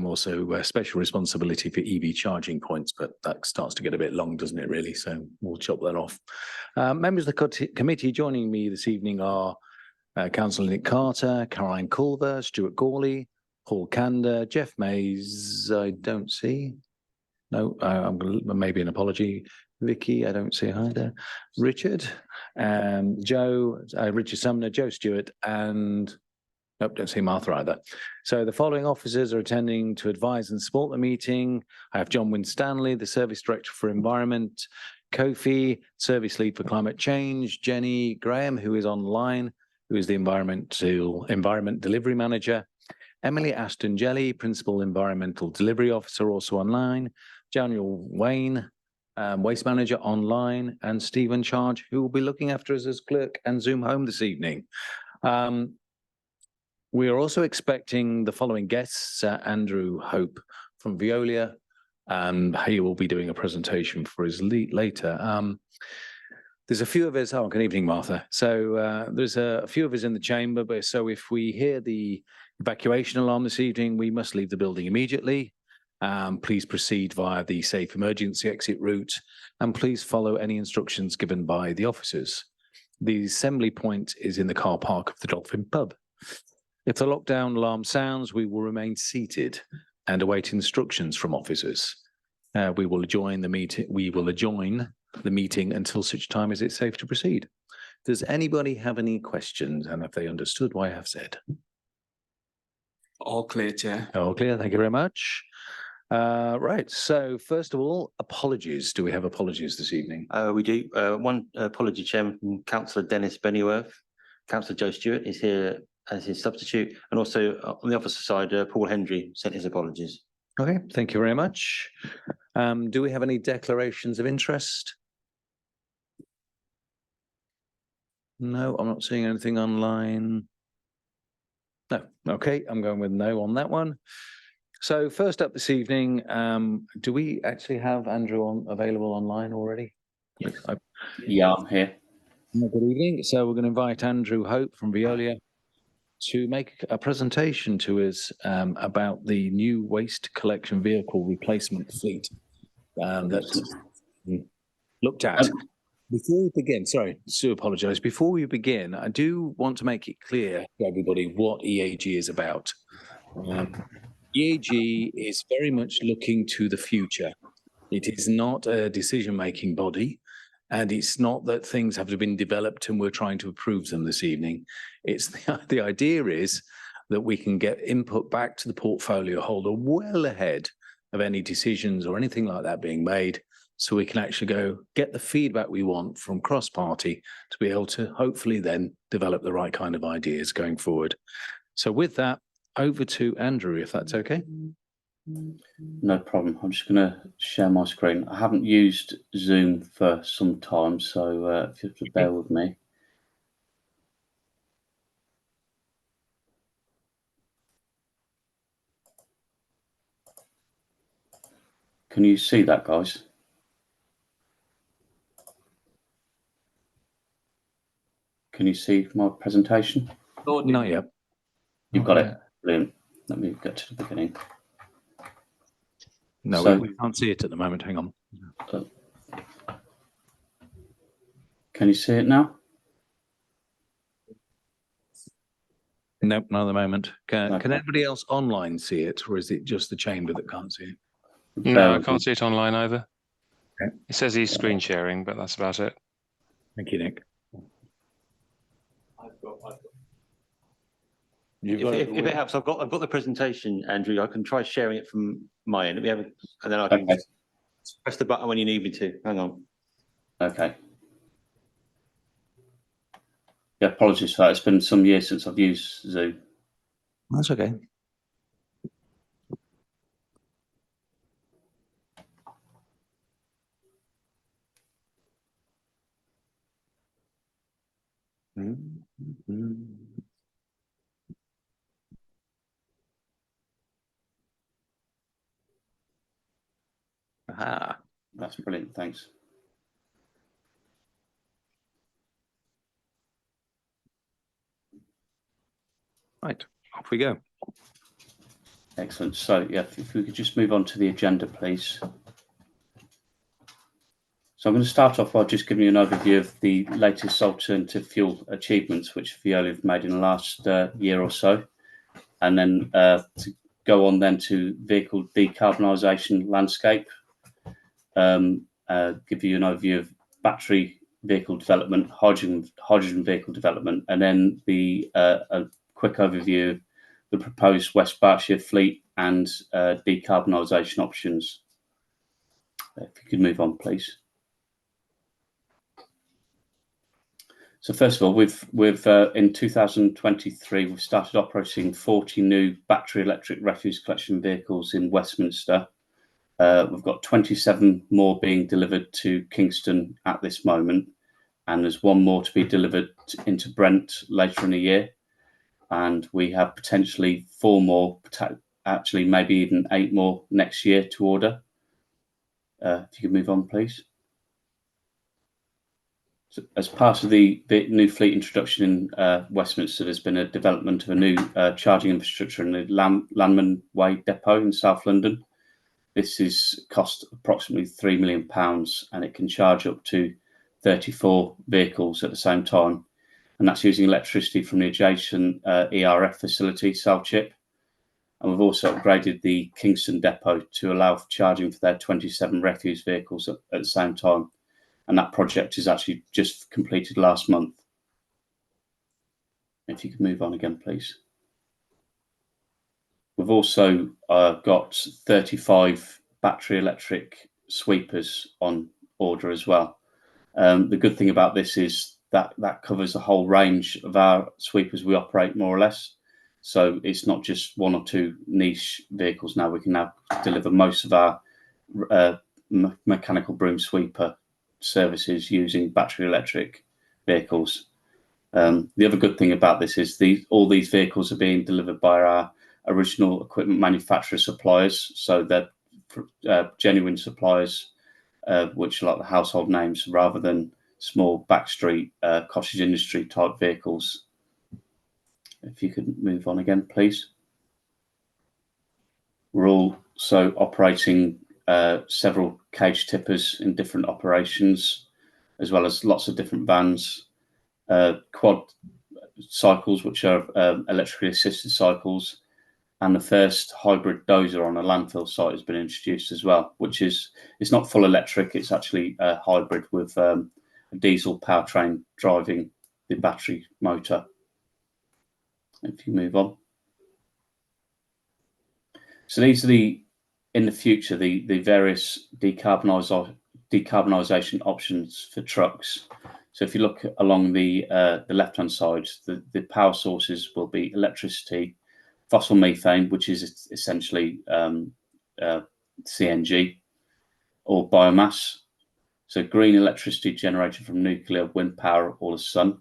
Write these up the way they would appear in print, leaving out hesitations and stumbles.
also special responsibility for EV charging points, but that starts to get a bit long, doesn't it, really? So we'll chop that off. Members of the committee joining me this evening are Councillor Nick Carter, Caroline Culver, Stuart Gawley, Paul Kander, Jeff Mays, I don't see. No, I'm going to maybe an apology. Vicky, I don't see either. Richard, Joe, Richard Sumner, Joe Stewart, and nope, don't see Martha either. So the following officers are attending to advise and support the meeting. I have John Winstanley, the Service Director for Environment, Kofi, Service Lead for Climate Change, Jenny Graham, who is online, who is the Environment Delivery Manager, Emily Ashton Jelly, Principal Environmental Delivery Officer, also online, Daniel Wayne, Waste Manager online, and Stephen Charge, who will be looking after us as clerk and Zoom home this evening. We are also expecting the following guests, Andrew Hope from Veolia. He will be doing a presentation for us later. There's a few of us, good evening, Martha. So there's a few of us in the chamber, but so if we hear the evacuation alarm this evening, we must leave the building immediately. Please proceed via the safe emergency exit route, and please follow any instructions given by the officers. The assembly point is in the car park of the Dolphin Pub. If the lockdown alarm sounds, we will remain seated and await instructions from officers. We will adjourn the meeting until such time as it's safe to proceed. Does anybody have any questions, and have they understood what I have said? All clear, Chair. All clear, thank you very much. Right, so first of all, apologies. Do we have apologies this evening? We do. One apology, Chairman, from Councillor Dennis Bennyworth. Councillor Joe Stewart is here as his substitute, and also on the officer side, Paul Hendry sent his apologies. Okay, thank you very much. Do we have any declarations of interest? No, I'm not seeing anything online. No, okay, I'm going with no on that one. So first up this evening, do we actually have Andrew available online already? Yes. Yeah, I'm here. Good evening. So we're going to invite Andrew Hope from Veolia to make a presentation to us about the new waste collection vehicle replacement fleet that's looked at. Before we begin, sorry, to apologise. Before we begin, I do want to make it clear to everybody what EAG is about. EAG is very much looking to the future. It is not a decision-making body, and it's not that things have been developed and we're trying to approve them this evening. It's the idea is that we can get input back to the portfolio holder well ahead of any decisions or anything like that being made, so we can actually go get the feedback we want from cross-party to be able to hopefully then develop the right kind of ideas going forward. So with that, over to Andrew, if that's okay. No problem. I'm just going to share my screen. I haven't used Zoom for some time, so if you have to bear with me. Can you see that, guys? Can you see my presentation? Not yet. You've got it. Brilliant. Let me get to the beginning. No, so, we can't see it at the moment. Hang on. Can you see it now? Nope, not at the moment. Can anybody else online see it, or is it just the chamber that can't see it? No, I can't see it online either. Okay. It says he's screen sharing, but that's about it. Thank you, Nick. If it helps, I've got the presentation, Andrew. I can try sharing it from my end. And then I can press the button when you need me to. Hang on. Okay. Yeah, apologies for that. It's been some years since I've used Zoom. That's okay. Aha, that's brilliant. Thanks. Right, off we go. Excellent. So, yeah, if we could just move on to the agenda, please. So I'm going to start off by just giving you an overview of the latest alternative fuel achievements which Veolia have made in the last year or so, and then to go on then to vehicle decarbonisation landscape, give you an overview of battery vehicle development, hydrogen vehicle development, and then a quick overview of the proposed West Berkshire fleet and decarbonisation options. If you could move on, please. So first of all, we've in 2023 we've started operating 40 new battery electric refuse collection vehicles in Westminster. We've got 27 more being delivered to Kingston at this moment, and there's one more to be delivered into Brent later in the year, and we have potentially 4 more, actually maybe even 8 more next year to order. If you could move on, please. So as part of the new fleet introduction in Westminster, there's been a development of a new charging infrastructure in the Landman Way depot in South London. This is cost approximately £3 million, and it can charge up to 34 vehicles at the same time. And that's using electricity from the adjacent ERF facility, Salchip. And we've also upgraded the Kingston depot to allow for charging for their 27 refuse vehicles at the same time. And that project is actually just completed last month. If you could move on again, please. We've also got 35 battery electric sweepers on order as well. The good thing about this is that covers the whole range of our sweepers we operate, more or less. So it's not just 1 or 2 niche vehicles now. We can now deliver most of our mechanical broom sweeper services using battery electric vehicles. The other good thing about this is all these vehicles are being delivered by our original equipment manufacturer suppliers, so they're genuine suppliers, which are like the household names rather than small backstreet cottage industry type vehicles. If you could move on again, please. We're also operating several cage tippers in different operations, as well as lots of different vans, quad cycles, which are electrically assisted cycles, and the first hybrid dozer on a landfill site has been introduced as well, which is, it's not full electric, it's actually a hybrid with a diesel powertrain driving the battery motor. If you move on. So these are in the future, the various decarbonisation options for trucks. So if you look along the left-hand side, the power sources will be electricity, fossil methane, which is essentially CNG, or biomass. So green electricity generated from nuclear, wind power, or the sun.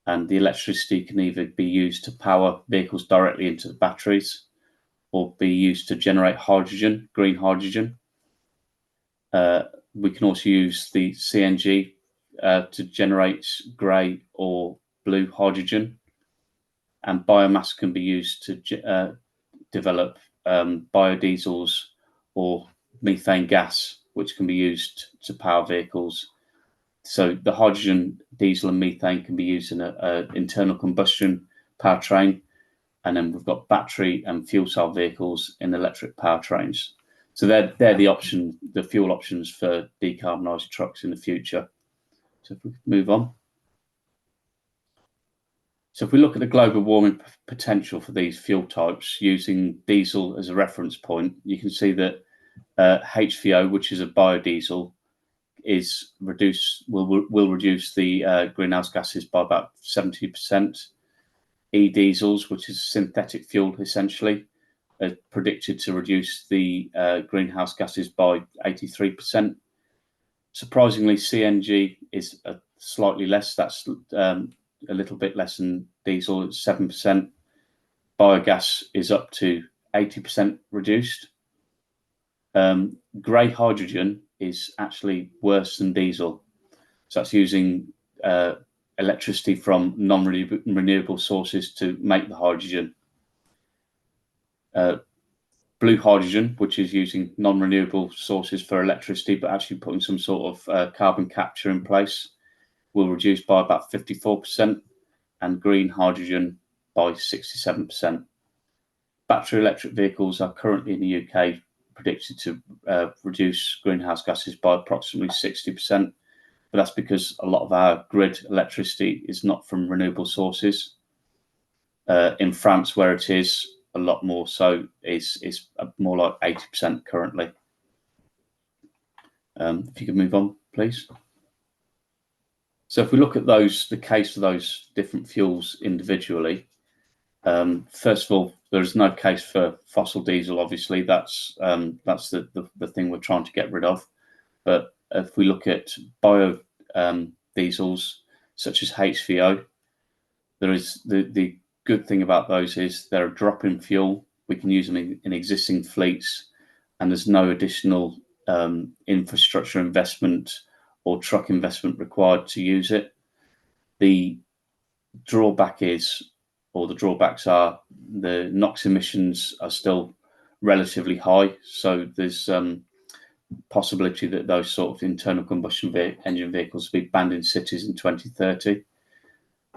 And the electricity can either be used to power vehicles directly into the batteries, or be used to generate hydrogen, green hydrogen. We can also use the CNG to generate grey or blue hydrogen. And biomass can be used to develop biodiesels or methane gas, which can be used to power vehicles. So the hydrogen, diesel and methane can be used in an internal combustion powertrain. And then we've got battery and fuel cell vehicles in electric powertrains. So they're the fuel options for decarbonised trucks in the future. So if we move on. So if we look at the global warming potential for these fuel types using diesel as a reference point, you can see that HVO, which is a biodiesel, will reduce the greenhouse gases by about 70%. E-diesels, which is synthetic fuel essentially, are predicted to reduce the greenhouse gases by 83%. Surprisingly, CNG is slightly less. That's a little bit less than diesel, it's 7%. Biogas is up to 80% reduced. Grey hydrogen is actually worse than diesel. So that's using electricity from non-renewable sources to make the hydrogen. blue hydrogen, which is using non-renewable sources for electricity, but actually putting some sort of carbon capture in place, will reduce by about 54%, and green hydrogen by 67%. Battery electric vehicles are currently in the UK predicted to reduce greenhouse gases by approximately 60%, but that's because a lot of our grid electricity is not from renewable sources. In France, where it is a lot more so, is more like 80% currently. If you could move on, please. So if we look at the case for those different fuels individually, first of all, there is no case for fossil diesel. Obviously, that's the thing we're trying to get rid of. But if we look at bio diesels such as HVO, there is the good thing about those is they're a drop-in fuel. We can use them in existing fleets, and there's no additional infrastructure investment or truck investment required to use it. The drawback is, or the drawbacks are, the NOx emissions are still relatively high. So there's possibility that those sort of internal combustion engine vehicles will be banned in cities in 2030.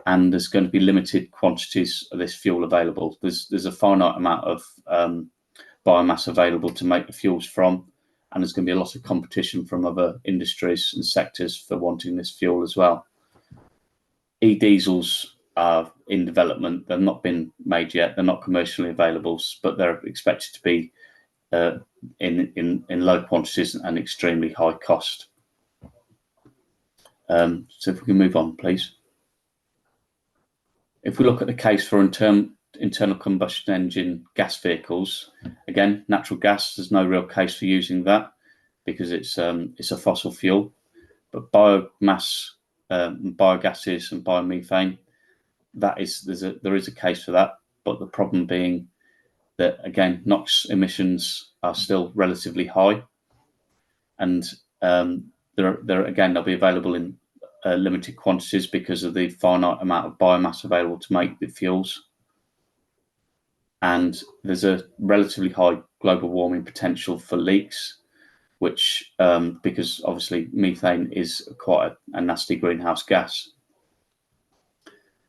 And there's going to be limited quantities of this fuel available. There's a finite amount of biomass available to make the fuels from, and there's going to be a lot of competition from other industries and sectors for wanting this fuel as well. E-diesels are in development. They've not been made yet. They're not commercially available, but they're expected to be in low quantities and extremely high cost. So if we can move on, please. If we look at the case for internal combustion engine gas vehicles, again, natural gas, there's no real case for using that because it's a fossil fuel. But biomass, biogases and biomethane, there is a case for that. But the problem being that, again, NOx emissions are still relatively high, and they'll be available in limited quantities because of the finite amount of biomass available to make the fuels. And there's a relatively high global warming potential for leaks, which because obviously methane is quite a nasty greenhouse gas.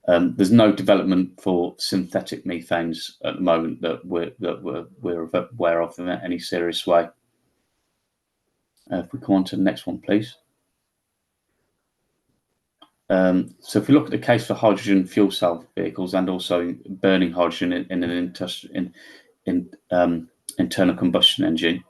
There's no development for synthetic methanes at the moment that we're aware of in any serious way. If we come on to the next one, please. So if we look at the case for hydrogen fuel cell vehicles and also burning hydrogen in an internal combustion engine,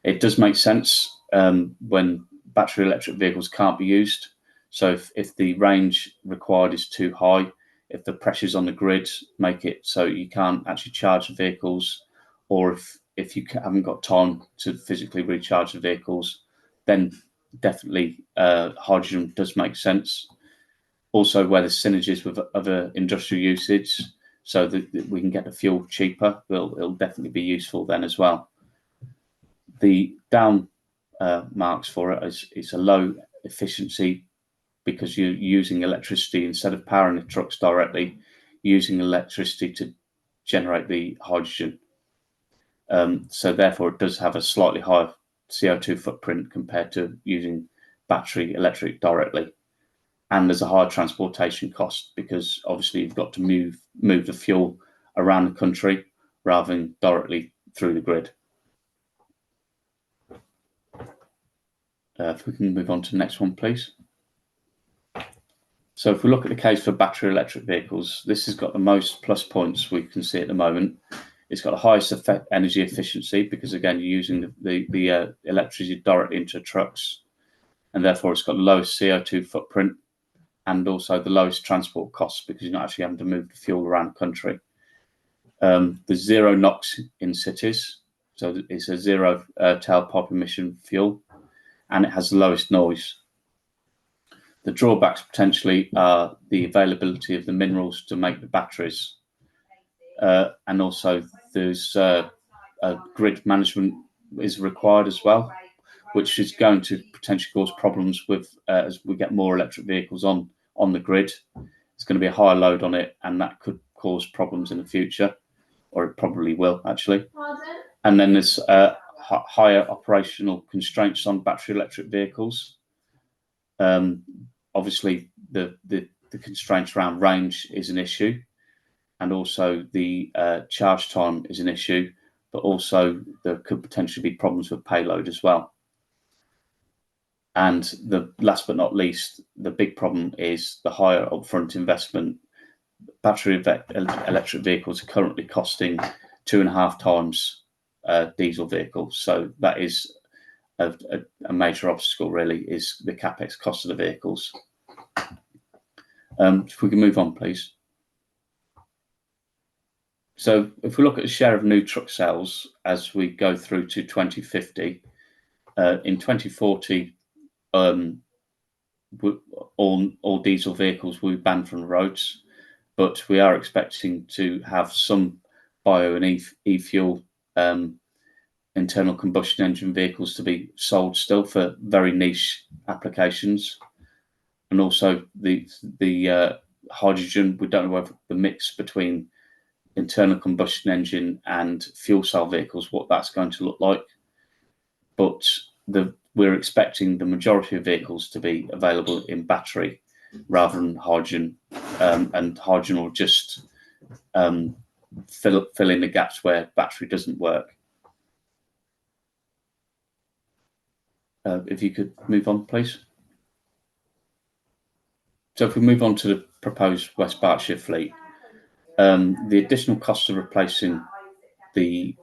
it does make sense when battery electric vehicles can't be used. So if the range required is too high, if the pressures on the grid make it so you can't actually charge the vehicles, or if you haven't got time to physically recharge the vehicles, then definitely hydrogen does make sense. Also, where there's synergies with other industrial usage, so that we can get the fuel cheaper, it'll definitely be useful then as well. The down marks for it is it's a low efficiency because you're using electricity instead of powering the trucks directly, using electricity to generate the hydrogen. So therefore, it does have a slightly higher CO2 footprint compared to using battery electric directly. And there's a higher transportation cost because obviously you've got to move the fuel around the country rather than directly through the grid. If we can move on to the next one, please. So if we look at the case for battery electric vehicles, this has got the most plus points we can see at the moment. It's got the highest energy efficiency because, again, you're using the electricity directly into trucks, and therefore it's got the lowest CO2 footprint and also the lowest transport costs because you're not actually having to move the fuel around the country. There's zero NOx in cities, so it's a zero tailpipe emission fuel, and it has the lowest noise. The drawbacks potentially are the availability of the minerals to make the batteries, and also there's grid management is required as well, which is going to potentially cause problems with as we get more electric vehicles on the grid. It's going to be a higher load on it, and that could cause problems in the future, or it probably will actually. And then there's higher operational constraints on battery electric vehicles. Obviously, the constraints around range is an issue, and also the charge time is an issue, but also there could potentially be problems with payload as well. And the last but not least, the big problem is the higher upfront investment. Battery electric vehicles are currently costing 2.5 times diesel vehicles. So that is a major obstacle, really, is the capex cost of the vehicles. If we can move on, please. So if we look at the share of new truck sales as we go through to 2050, in 2040, all diesel vehicles will be banned from the roads, but we are expecting to have some bio and e-fuel internal combustion engine vehicles to be sold still for very niche applications. And also the hydrogen, we don't know whether the mix between internal combustion engine and fuel cell vehicles, what that's going to look like. But we're expecting the majority of vehicles to be available in battery rather than hydrogen, and hydrogen will just fill in the gaps where battery doesn't work. If you could move on, please. So if we move on to the proposed West Berkshire fleet, the additional cost of replacing the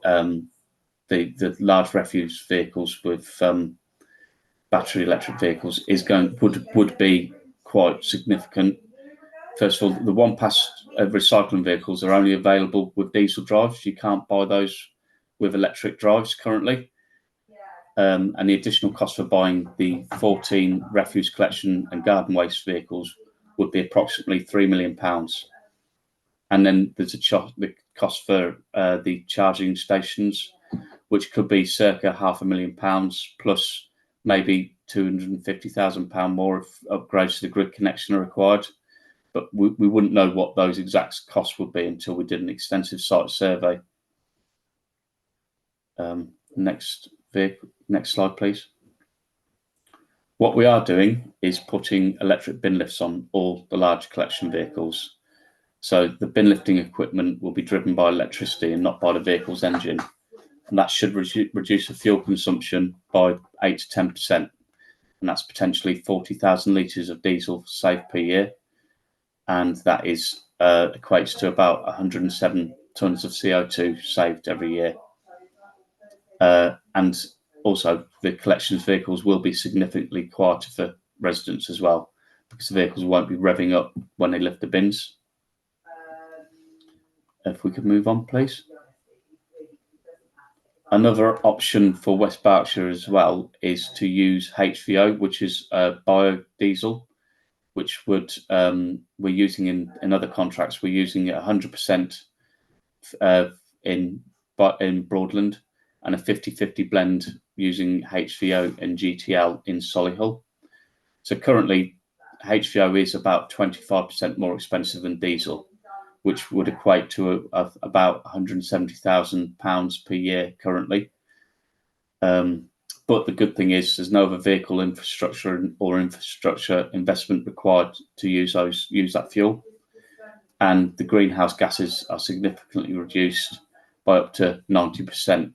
large refuse vehicles with battery electric vehicles would be quite significant. First of all, the one-pass recycling vehicles are only available with diesel drives. You can't buy those with electric drives currently. And the additional cost for buying the 14 refuse collection and garden waste vehicles would be approximately £3 million. And then there's the cost for the charging stations, which could be circa £500,000 plus maybe £250,000 more if upgrades to the grid connection are required. But we wouldn't know what those exact costs would be until we did an extensive site survey. Next slide, please. What we are doing is putting electric bin lifts on all the large collection vehicles. So the bin lifting equipment will be driven by electricity and not by the vehicle's engine. And that should reduce the fuel consumption by 8 to 10%. And that's potentially 40,000 litres of diesel saved per year. And that is equates to about 107 tonnes of CO2 saved every year. And also, the collections vehicles will be significantly quieter for residents as well, because the vehicles won't be revving up when they lift the bins. If we could move on, please. Another option for West Berkshire as well is to use HVO, which is biodiesel, which we're using in other contracts. We're using it 100% in Broadland, and a 50-50 blend using HVO and GTL in Solihull. So currently, HVO is about 25% more expensive than diesel, which would equate to about £170,000 per year currently. But the good thing is there's no other vehicle infrastructure or infrastructure investment required to use that fuel. And the greenhouse gases are significantly reduced by up to 90%.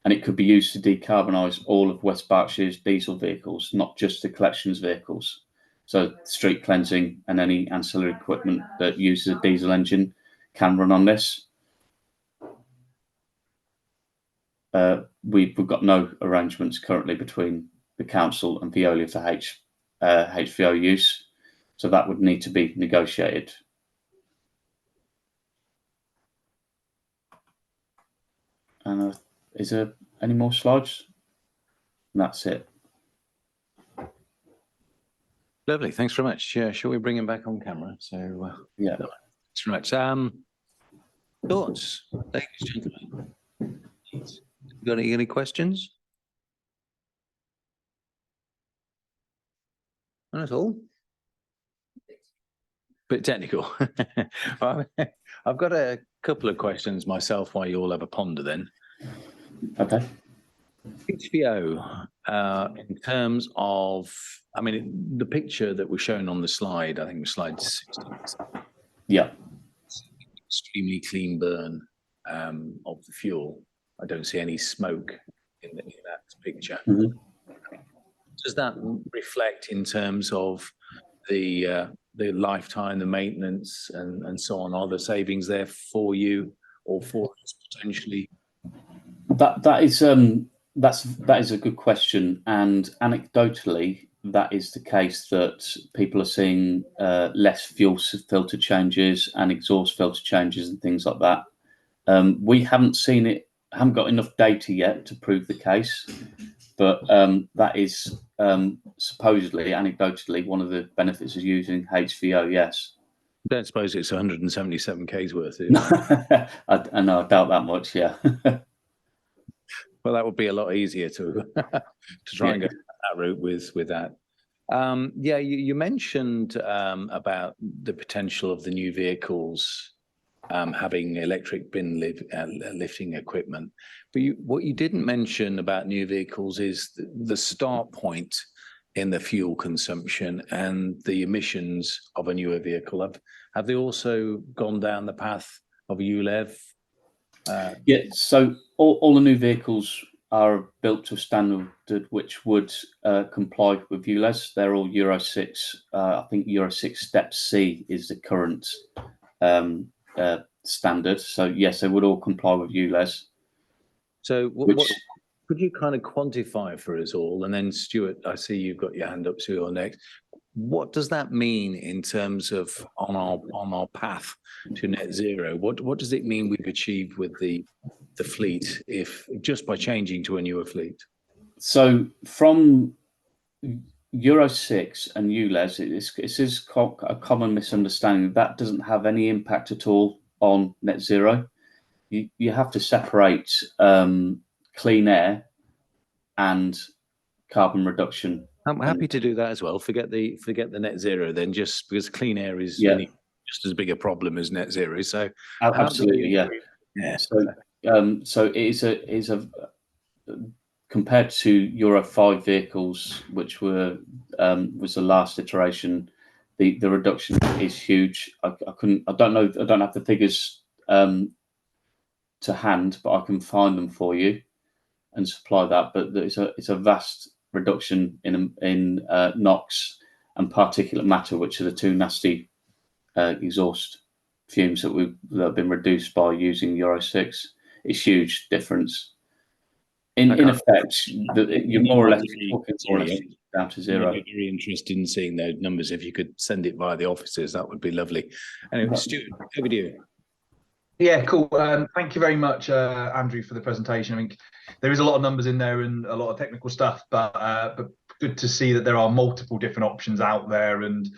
And it could be used to decarbonise all of West Berkshire's diesel vehicles, not just the collections vehicles. So street cleansing and any ancillary equipment that uses a diesel engine can run on this. We've got no arrangements currently between the council and Veolia for HVO use, so that would need to be negotiated. And is there any more slides? And that's it. Lovely. Thanks very much. Yeah, shall we bring him back on camera? So Yeah. that's right. Thoughts, ladies and gentlemen? Got any questions? Not at all. Bit technical. I've got a couple of questions myself while you all have a ponder then. Okay. HVO, in terms of, I mean, the picture that was shown on the slide, I think it was slide 16, Yeah. extremely clean burn of the fuel. I don't see any smoke in that picture. Mhm. Does that reflect in terms of the lifetime, the maintenance, and so on? Are there savings there for you or for us potentially? That is a good question, and anecdotally, that is the case that people are seeing less fuel filter changes and exhaust filter changes and things like that. We haven't seen it, haven't got enough data yet to prove the case, but that is supposedly, anecdotally, one of the benefits of using HVO. Yes. I don't suppose it's 177 k's worth. Is it? I know, I doubt that much. Yeah. Well, that would be a lot easier to try and go that route with that. Yeah, you mentioned about the potential of the new vehicles having electric bin lifting equipment, but what you didn't mention about new vehicles is the start point in the fuel consumption and the emissions of a newer vehicle. Have they also gone down the path of ULEV? Yeah, so all the new vehicles are built to a standard which would comply with ULEZ. They're all Euro 6. I think Euro 6 Step C is the current standard. So yes, they would all comply with ULEZ. So what could you kind of quantify for us all? And then Stuart, I see you've got your hand up, so you're next. What does that mean in terms of on our path to net zero? What does it mean we've achieved with the fleet if just by changing to a newer fleet? So from Euro 6 and ULEZ, it is a common misunderstanding that doesn't have any impact at all on net zero. You have to separate clean air and carbon reduction. I'm happy to do that as well. Forget the net zero then, just because clean air is just as big a problem as net zero. So absolutely, yeah. So it is a compared to Euro 5 vehicles, which was the last iteration, the reduction is huge. I don't have the figures to hand, but I can find them for you and supply that. But it's a vast reduction in NOx and particulate matter, which are the two nasty exhaust fumes that have been reduced by using Euro 6. It's huge difference. In effect, you're more or less down to zero. I'd be very interested in seeing those numbers. If you could send it via the offices, that would be lovely. Anyway, Stuart, over to you. Yeah, cool. Thank you very much, Andrew, for the presentation. I mean, there is a lot of numbers in there and a lot of technical stuff, but good to see that there are multiple different options out there, and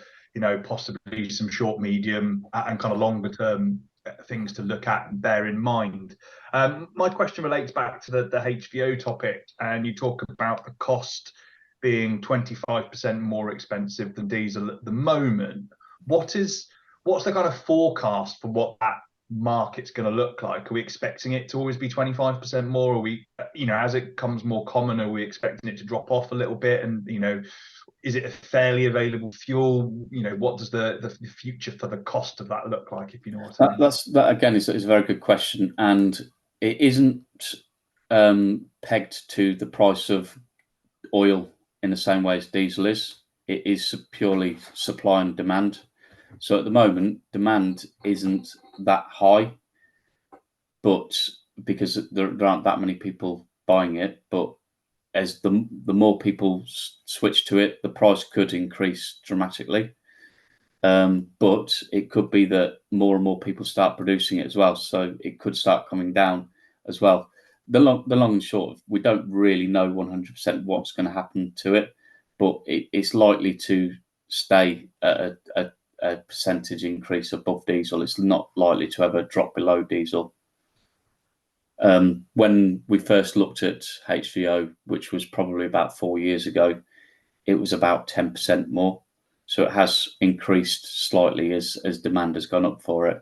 possibly some short, medium, and kind of longer term things to look at and bear in mind. My question relates back to the HVO topic, and you talk about the cost being 25% more expensive than diesel at the moment. What's the kind of forecast for what that market's going to look like? Are we expecting it to always be 25% more? Are we, as it becomes more common, are we expecting it to drop off a little bit? And is it a fairly available fuel? What does the future for the cost of that look like, if you know what I mean? That again is a very good question, and it isn't pegged to the price of oil in the same way as diesel is. It is purely supply and demand. So at the moment, demand isn't that high, but because there aren't that many people buying it, but as the more people switch to it, the price could increase dramatically. But it could be that more and more people start producing it as well, so it could start coming down as well. The long and short, we don't really know 100% what's going to happen to it, but it's likely to stay at a percentage increase above diesel. It's not likely to ever drop below diesel. When we first looked at HVO, which was probably about 4 years ago, it was about 10% more. So it has increased slightly as demand has gone up for it.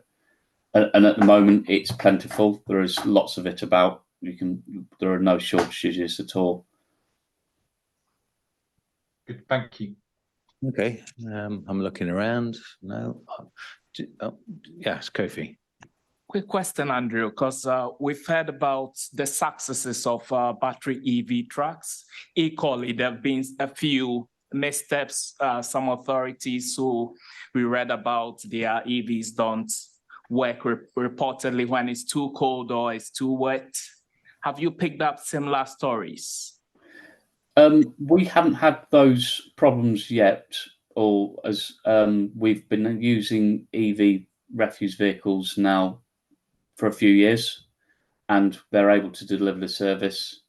And at the moment, it's plentiful. There is lots of it about. There are no shortages at all. Good, thank you. Okay, I'm looking around. No. Yes, Kofi. Quick question, Andrew, because we've heard about the successes of battery EV trucks. Equally, there have been a few missteps. Some authorities who we read about, their EVs don't work reportedly when it's too cold or it's too wet. Have you picked up similar stories? We haven't had those problems yet, or as we've been using EV refuse vehicles now for a few years, and they're able to deliver the service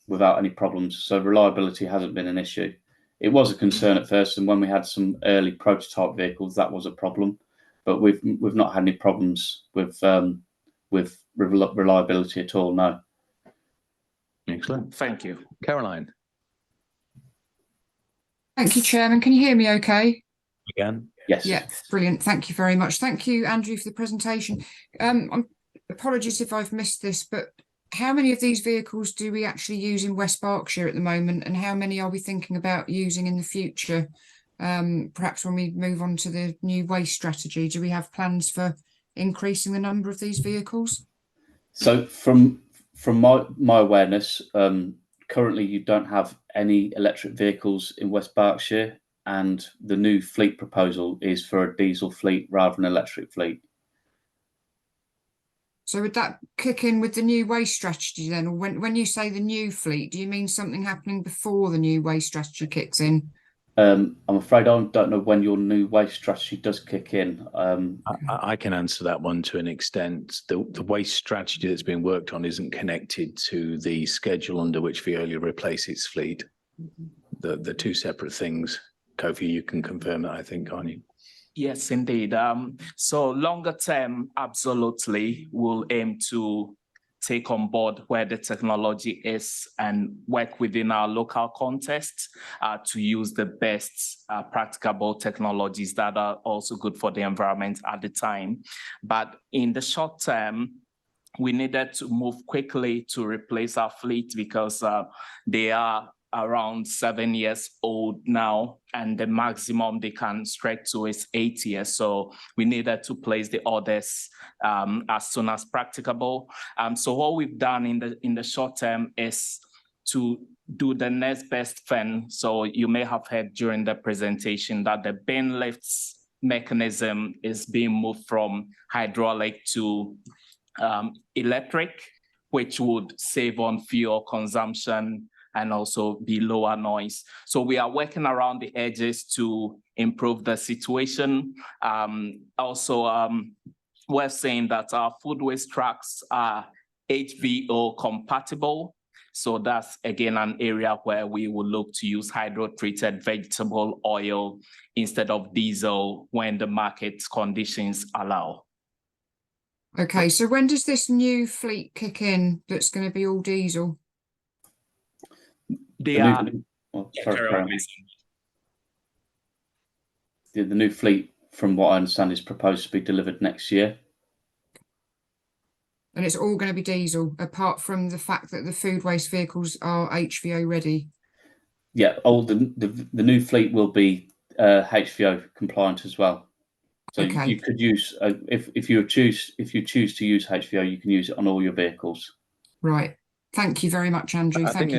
without any problems. So reliability hasn't been an issue. It was a concern at first, and when we had some early prototype vehicles, that was a problem. But we've not had any problems with reliability at all. No. Excellent. Thank you. Caroline. Thank you, Chairman. Can you hear me okay? Again. Yes. Yeah, brilliant. Thank you very much. Thank you, Andrew, for the presentation. Apologies if I've missed this, but how many of these vehicles do we actually use in West Berkshire at the moment, and how many are we thinking about using in the future? Perhaps when we move on to the new waste strategy, do we have plans for increasing the number of these vehicles? So from my awareness, currently you don't have any electric vehicles in West Berkshire, and the new fleet proposal is for a diesel fleet rather than electric fleet. So would that kick in with the new waste strategy then? Or when you say the new fleet, do you mean something happening before the new waste strategy kicks in? I'm afraid I don't know when your new waste strategy does kick in. I can answer that one to an extent. The waste strategy that's being worked on isn't connected to the schedule under which Veolia replace its fleet. The two separate things. Kofi, you can confirm that, I think, can't you? Yes, indeed. So longer term, absolutely, we'll aim to take on board where the technology is and work within our local context to use the best practicable technologies that are also good for the environment at the time. But in the short term, we needed to move quickly to replace our fleet because they are around 7 years old now, and the maximum they can stretch to is 8 years. So we needed to place the orders as soon as practicable. So what we've done in the short term is to do the next best thing. So you may have heard during the presentation that the bin lifts mechanism is being moved from hydraulic to electric, which would save on fuel consumption and also be lower noise. So we are working around the edges to improve the situation. We're saying that our food waste trucks are HVO compatible. So that's again an area where we will look to use hydro-treated vegetable oil instead of diesel when the market conditions allow. Okay, so when does this new fleet kick in that's going to be all diesel? The new fleet, from what I understand, is proposed to be delivered next year. And it's all going to be diesel, apart from the fact that the food waste vehicles are HVO ready? Yeah, the new fleet will be HVO compliant as well. So Okay. you could use if you choose to use HVO, you can use it on all your vehicles. Right. Thank you very much, Andrew. Thank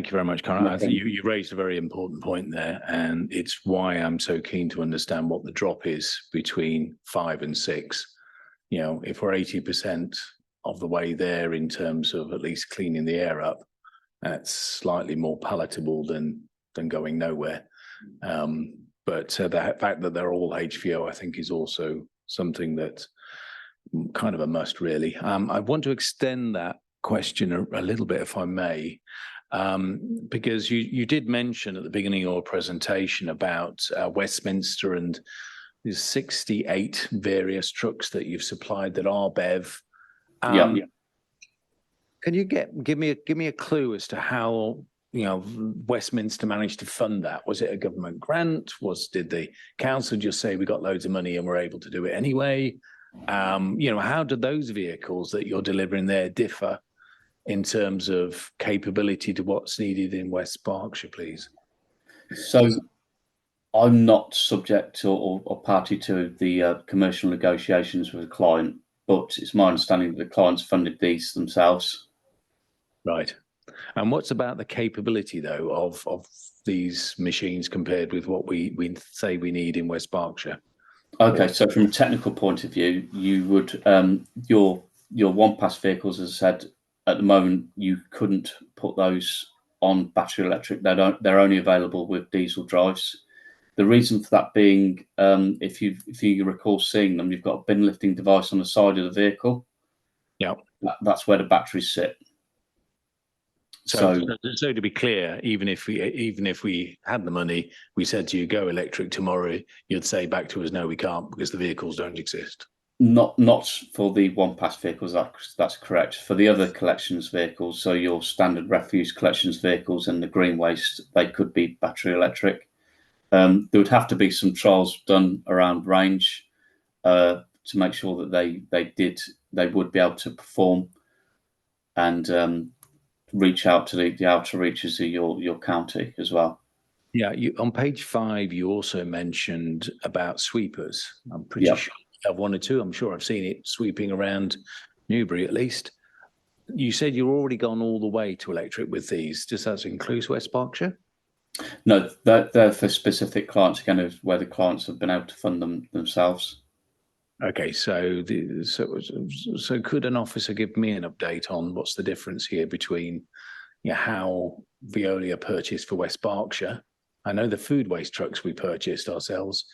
you very much, Karen. I think you raised a very important point there, and it's why I'm so keen to understand what the drop is between 5 and 6. You know, if we're 80% of the way there in terms of at least cleaning the air up, that's slightly more palatable than going nowhere. But the fact that they're all HVO, I think, is also something that kind of a must, really. I want to extend that question a little bit, if I may, because you did mention at the beginning of your presentation about Westminster and there's 68 various trucks that you've supplied that are BEV. Yeah. Can you give me a clue as to how Westminster managed to fund that? Was it a government grant? Did the council just say we got loads of money and we're able to do it anyway? How do those vehicles that you're delivering there differ in terms of capability to what's needed in West Berkshire, please? So I'm not subject to or party to the commercial negotiations with the client, but it's my understanding that the clients funded these themselves. Right. And what's about the capability, though, of these machines compared with what we say we need in West Berkshire? Okay, so from a technical point of view, you would your one pass vehicles, as I said, at the moment you couldn't put those on battery electric. They're only available with diesel drives. The reason for that being, if you recall seeing them, you've got a bin lifting device on the side of the vehicle. Yeah, that's where the batteries sit. So to be clear, even if we had the money, we said to you go electric tomorrow, you'd say back to us, no, we can't because the vehicles don't exist. Not for the one pass vehicles. That's correct. For the other collections vehicles, so your standard refuse collections vehicles and the green waste, they could be battery electric. There would have to be some trials done around range to make sure that they would be able to perform and reach out to the outer reaches of your county as well. Yeah, on page 5, you also mentioned about sweepers. I'm pretty sure you have 1 or 2. I'm sure I've seen it sweeping around Newbury at least. You said you're already gone all the way to electric with these. Does that include West Berkshire? No, they're for specific clients, kind of where the clients have been able to fund them themselves. Okay, so could an officer give me an update on what's the difference here between how Veolia purchased for West Berkshire? I know the food waste trucks we purchased ourselves,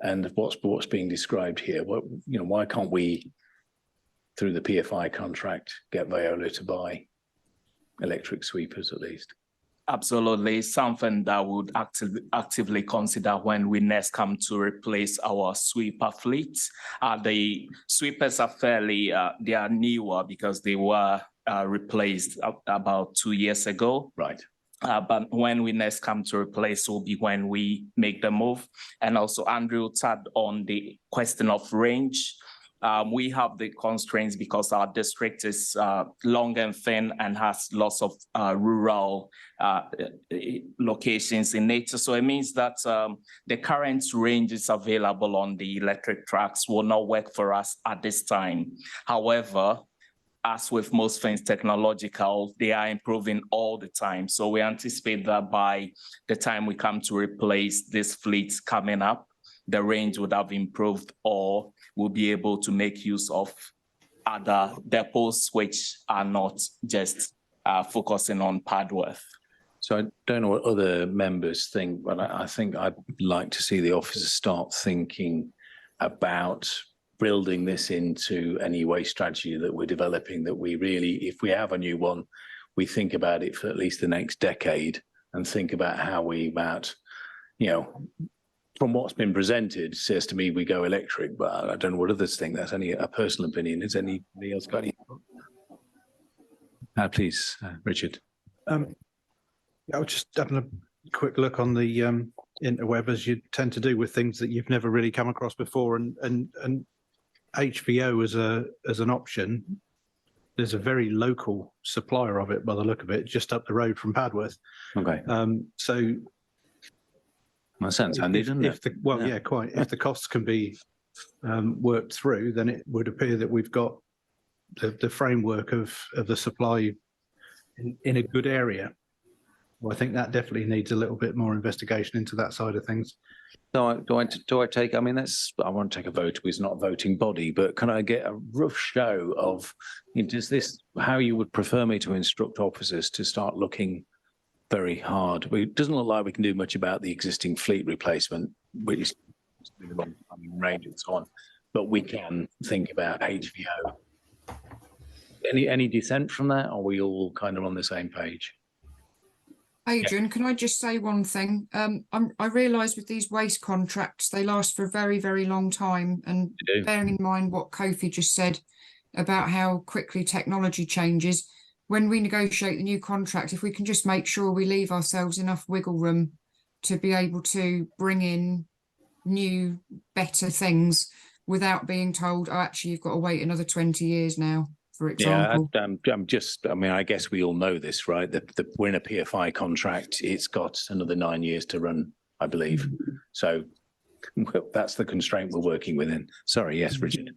and what's being described here. Why can't we, through the PFI contract, get Veolia to buy electric sweepers at least? Absolutely, something that would actively consider when we next come to replace our sweeper fleet. The sweepers are they are newer because they were replaced about 2 years ago. Right. But when we next come to replace will be when we make the move. And also Andrew tapped on the question of range. We have the constraints because our district is long and thin and has lots of rural locations in nature. So it means that the current ranges available on the electric trucks will not work for us at this time. However, as with most things technological, they are improving all the time. So we anticipate that by the time we come to replace this fleet coming up, the range would have improved, or we'll be able to make use of other depots which are not just focusing on Padworth. So I don't know what other members think, but I think I'd like to see the officers start thinking about building this into any waste strategy that we're developing, that we really, if we have a new one, we think about it for at least the next decade and think about how from what's been presented, says to me we go electric, but I don't know what others think. That's only a personal opinion. Has anybody else got any? Please, Richard. I was just having a quick look on the interweb, as you tend to do with things that you've never really come across before, and HVO as an option. There's a very local supplier of it by the look of it, just up the road from Padworth. Okay. So that sounds handy, doesn't it? Yeah, quite. If the costs can be worked through, then it would appear that we've got the framework of the supply in a good area. Well, I think that definitely needs a little bit more investigation into that side of things. Do I take? I mean, I want to take a vote. It's not a voting body, but can I get a rough show of how you would prefer me to instruct officers to start looking very hard? It doesn't look like we can do much about the existing fleet replacement, which is range and so on, but we can think about HVO. Any dissent from that? Or are we all kind of on the same page? Adrian, can I just say one thing? I realise with these waste contracts, they last for a very, very long time. And bearing in mind what Kofi just said about how quickly technology changes, when we negotiate the new contract, if we can just make sure we leave ourselves enough wiggle room to be able to bring in new, better things, without being told, oh, actually, you've got to wait another 20 years now, for Yeah, example? I mean, I guess we all know this, right? We're in a PFI contract. It's got another 9 years to run, I believe. So that's the constraint we're working within. Sorry, yes, Richard.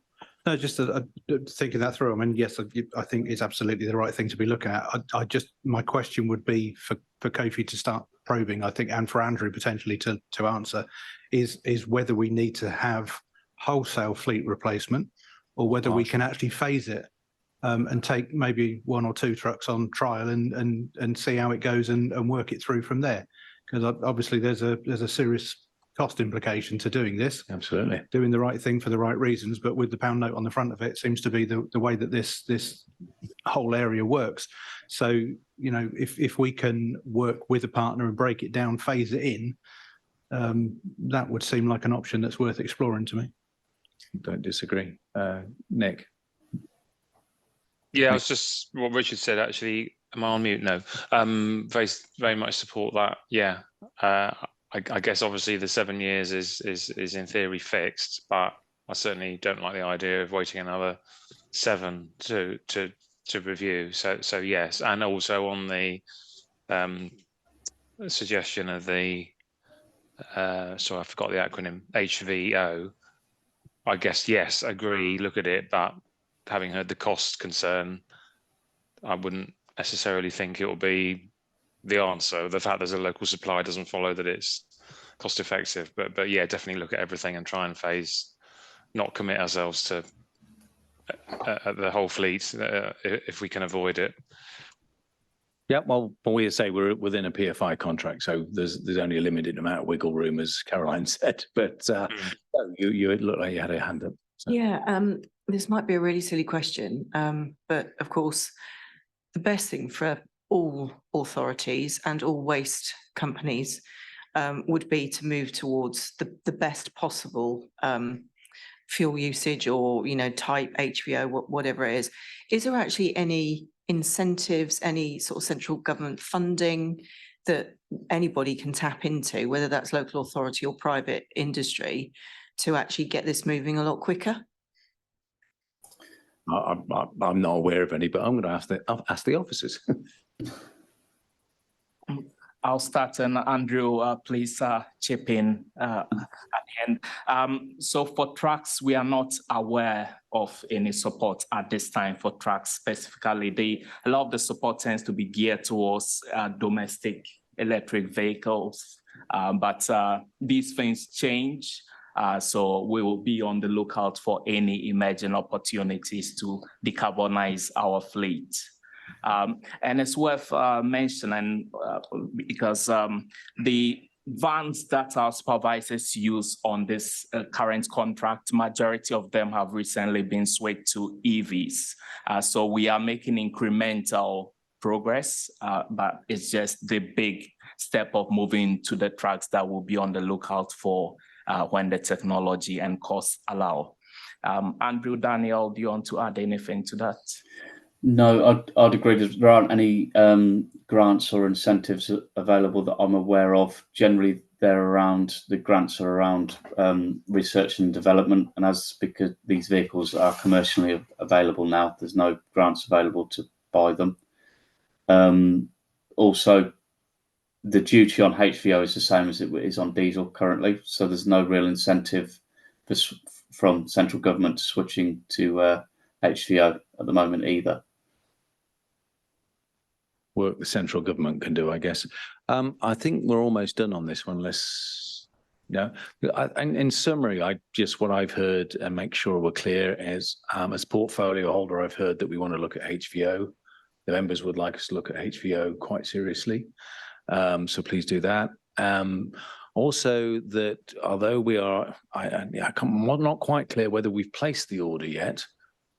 No, just thinking that through. I mean, yes, I think it's absolutely the right thing to be looking at. My question would be for Kofi to start probing, I think, and for Andrew potentially to answer, is whether we need to have wholesale fleet replacement or whether we can actually phase it and take maybe 1 or 2 trucks on trial and see how it goes and work it through from there. Because obviously there's a serious cost implication to doing this. Absolutely. Doing the right thing for the right reasons, but with the pound note on the front of it seems to be the way that this whole area works. So, you know, if we can work with a partner and break it down, phase it in, that would seem like an option that's worth exploring to me. Don't disagree. Nick. Yeah, I was just what Richard said. Actually, am I on mute? No. Very much support that. Yeah. I guess obviously the 7 years is in theory fixed, but I certainly don't like the idea of waiting another 7 to review. So yes, and also on the suggestion of the sorry, I forgot the acronym, HVO. I guess yes, agree. Look at it, but having heard the cost concern, I wouldn't necessarily think it will be the answer. The fact there's a local supply doesn't follow that it's cost effective, but yeah, definitely look at everything and try and phase, not commit ourselves to the whole fleet if we can avoid it. Yeah, well, we say we're within a PFI contract, so there's only a limited amount of wiggle room, as Caroline said. But you look like you had a hand up. So. Yeah, this might be a really silly question, but of course, the best thing for all authorities and all waste companies would be to move towards the best possible fuel usage or, you know, type HVO, whatever it is. Is there actually any incentives, any sort of central government funding that anybody can tap into, whether that's local authority or private industry, to actually get this moving a lot quicker? I'm not aware of any, but I'm going to ask the officers. I'll start, and Andrew, please chip in at the end. So for trucks, we are not aware of any support at this time for trucks specifically. A lot of the support tends to be geared towards domestic electric vehicles, but these things change. So we will be on the lookout for any emerging opportunities to decarbonize our fleet. And it's worth mentioning because the vans that our supervisors use on this current contract, majority of them have recently been switched to EVs. So we are making incremental progress, but it's just the big step of moving to the trucks that we'll be on the lookout for when the technology and costs allow. Andrew, Daniel, do you want to add anything to that? No, I'd agree that there aren't any grants or incentives available that I'm aware of. Generally, the grants are around research and development, and because these vehicles are commercially available now, there's no grants available to buy them. Also, the duty on HVO is the same as it is on diesel currently, so there's no real incentive from central government to switching to HVO at the moment either. Work the central government can do, I guess. I think we're almost done on this one, in summary, what I've heard, and make sure we're clear, is as portfolio holder, I've heard that we want to look at HVO. The members would like us to look at HVO quite seriously. So please do that. Also, that although we are, I'm not quite clear whether we've placed the order yet,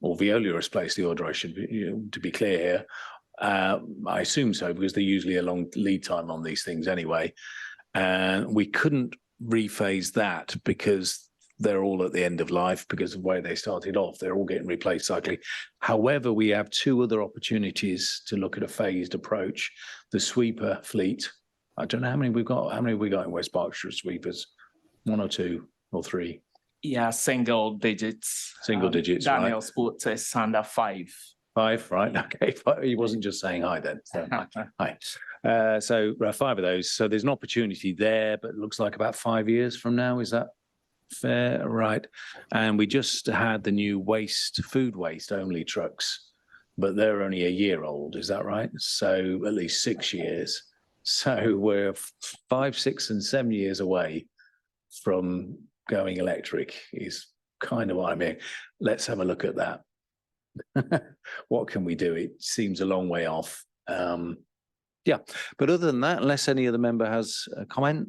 or Veolia has placed the order. I should be, to be clear here. I assume so, because there's usually a long lead time on these things anyway. And we couldn't rephase that because they're all at the end of life because of the way they started off. They're all getting replaced cyclically. However, we have 2 other opportunities to look at a phased approach. The sweeper fleet. I don't know how many we've got. How many have we got in West Berkshire sweepers? 1 or 2 or 3? Yeah, single digits. Single digits, right. Daniel spoke to us under 5. 5, right? Okay, he wasn't just saying hi then. So, hi. So 5 of those. So there's an opportunity there, but it looks like about 5 years from now. Is that fair? Right. And we just had the new food waste only trucks, but they're only a year old. Is that right? So at least 6 years. So we're 5, 6, and 7 years away from going electric is kind of what I mean. Let's have a look at that. What can we do? It seems a long way off. Yeah, but other than that, unless any other member has a comment,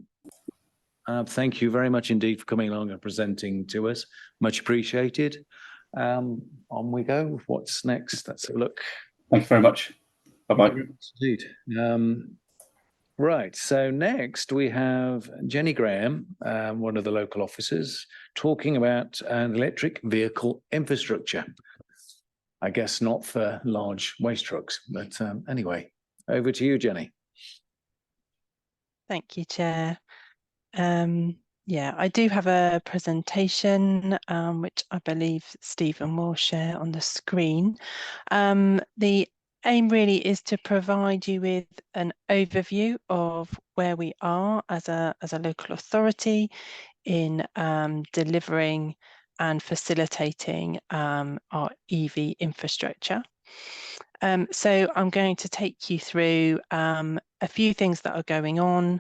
thank you very much indeed for coming along and presenting to us. Much appreciated. On we go. What's next? Let's have a look. Thank you very much. Bye-bye. Indeed. Right, so next we have Jenny Graham, one of the local officers, talking about an electric vehicle infrastructure. I guess not for large waste trucks, but anyway, over to you, Jenny. Thank you, Chair. Yeah, I do have a presentation, which I believe Stephen will share on the screen. The aim really is to provide you with an overview of where we are as a local authority in delivering and facilitating our EV infrastructure. So I'm going to take you through a few things that are going on,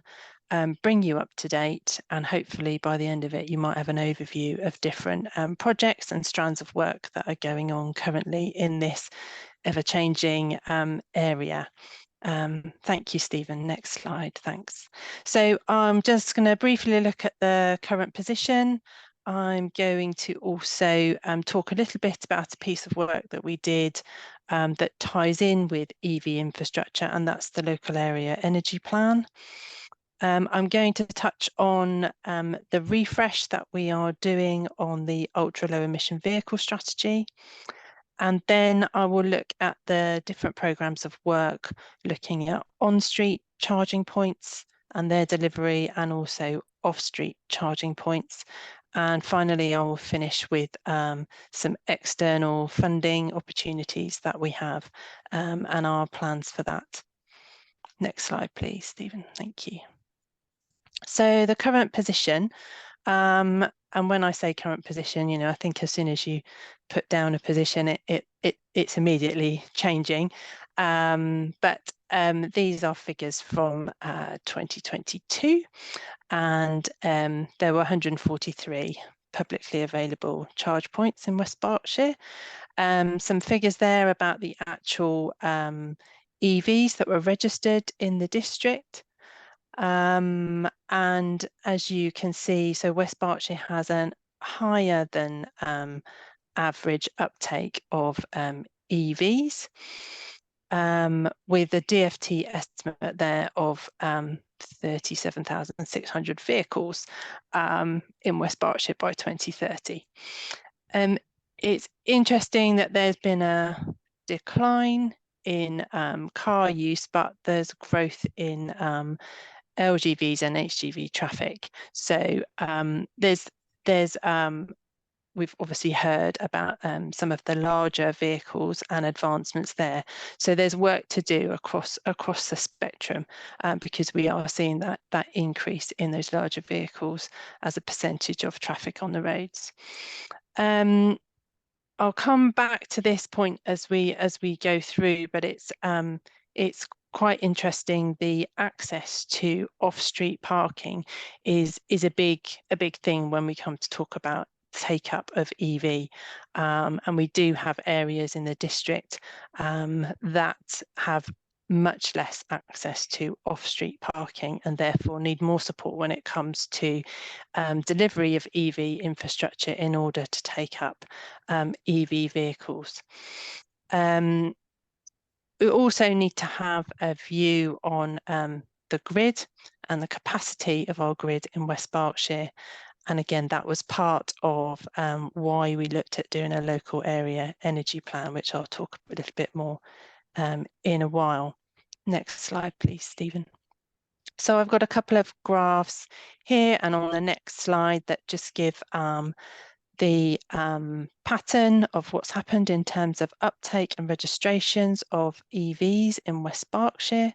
bring you up to date, and hopefully by the end of it, you might have an overview of different projects and strands of work that are going on currently in this ever-changing area. Thank you, Stephen. Next slide, thanks. So I'm just going to briefly look at the current position. I'm going to also talk a little bit about a piece of work that we did that ties in with EV infrastructure, and that's the local area energy plan. I'm going to touch on the refresh that we are doing on the ultra low emission vehicle strategy. And then I will look at the different programs of work, looking at on-street charging points and their delivery, and also off-street charging points. And finally, I will finish with some external funding opportunities that we have and our plans for that. Next slide, please, Stephen. Thank you. So the current position, and when I say current position, you know, I think as soon as you put down a position, it's immediately changing. But these are figures from 2022, and there were 143 publicly available charge points in West Berkshire. Some figures there about the actual EVs that were registered in the district. And as you can see, so West Berkshire has a higher than average uptake of EVs, with a DFT estimate there of 37,600 vehicles in West Berkshire by 2030. It's interesting that there's been a decline in car use, but there's growth in LGVs and HGV traffic. So we've obviously heard about some of the larger vehicles and advancements there. So there's work to do across the spectrum because we are seeing that increase in those larger vehicles as a percentage of traffic on the roads. I'll come back to this point as we go through, but it's quite interesting. The access to off-street parking is a big thing when we come to talk about take up of EV, and we do have areas in the district that have much less access to off-street parking and therefore need more support when it comes to delivery of EV infrastructure in order to take up EV vehicles. We also need to have a view on the grid and the capacity of our grid in West Berkshire. And again, that was part of why we looked at doing a local area energy plan, which I'll talk a little bit more in a while. Next slide, please, Stephen. So I've got a couple of graphs here and on the next slide that just give the pattern of what's happened in terms of uptake and registrations of EVs in West Berkshire.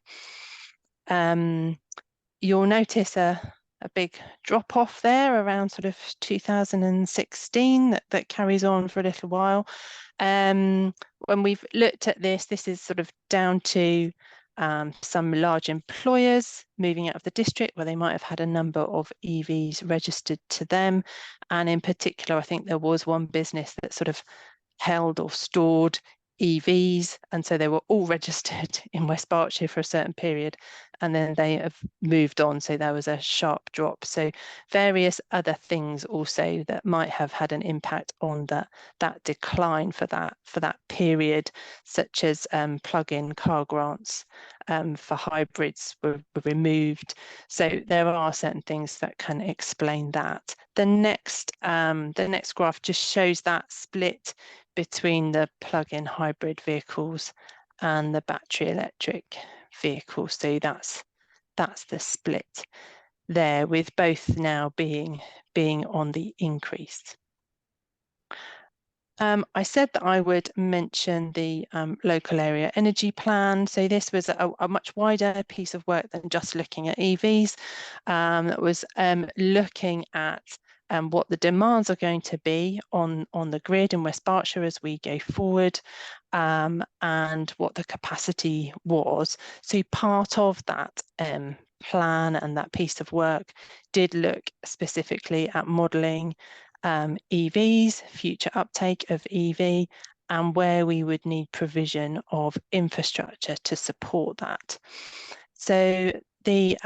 You'll notice a big drop off there around sort of 2016 that carries on for a little while. When we've looked at this, this is sort of down to some large employers moving out of the district where they might have had a number of EVs registered to them. And in particular, I think there was one business that sort of held or stored EVs, and so they were all registered in West Berkshire for a certain period, and then they have moved on, so there was a sharp drop. So various other things also that might have had an impact on that decline for that period, such as plug-in car grants for hybrids were removed. So there are certain things that can explain that. The next graph just shows that split between the plug-in hybrid vehicles and the battery electric vehicles. So that's the split there, with both now being on the increase. I said that I would mention the local area energy plan. So this was a much wider piece of work than just looking at EVs. That was looking at what the demands are going to be on the grid in West Berkshire as we go forward, and what the capacity was. So part of that plan and that piece of work did look specifically at modelling EVs, future uptake of EV, and where we would need provision of infrastructure to support that. So the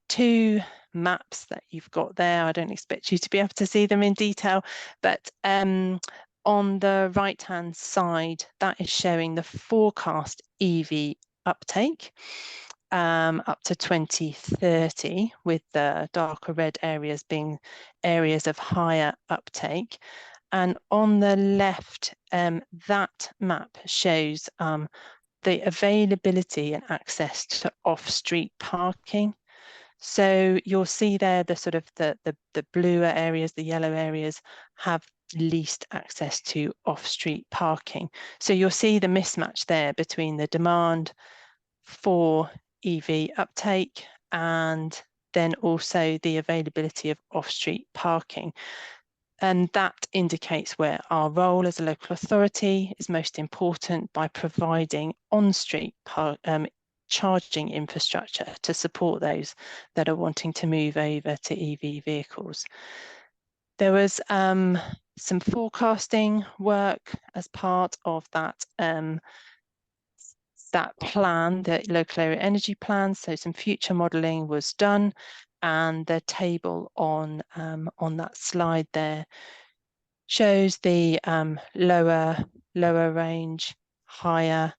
two maps that you've got there, I don't expect you to be able to see them in detail, but on the right-hand side, that is showing the forecast EV uptake up to 2030, with the darker red areas being areas of higher uptake. And on the left, that map shows the availability and access to off-street parking. So you'll see there the sort of the bluer areas, the yellow areas have least access to off-street parking. So you'll see the mismatch there between the demand for EV uptake and then also the availability of off-street parking. And that indicates where our role as a local authority is most important, by providing on-street charging infrastructure to support those that are wanting to move over to EV vehicles. There was some forecasting work as part of that plan, the local area energy plan. So some future modelling was done, and the table on that slide there shows the lower range, higher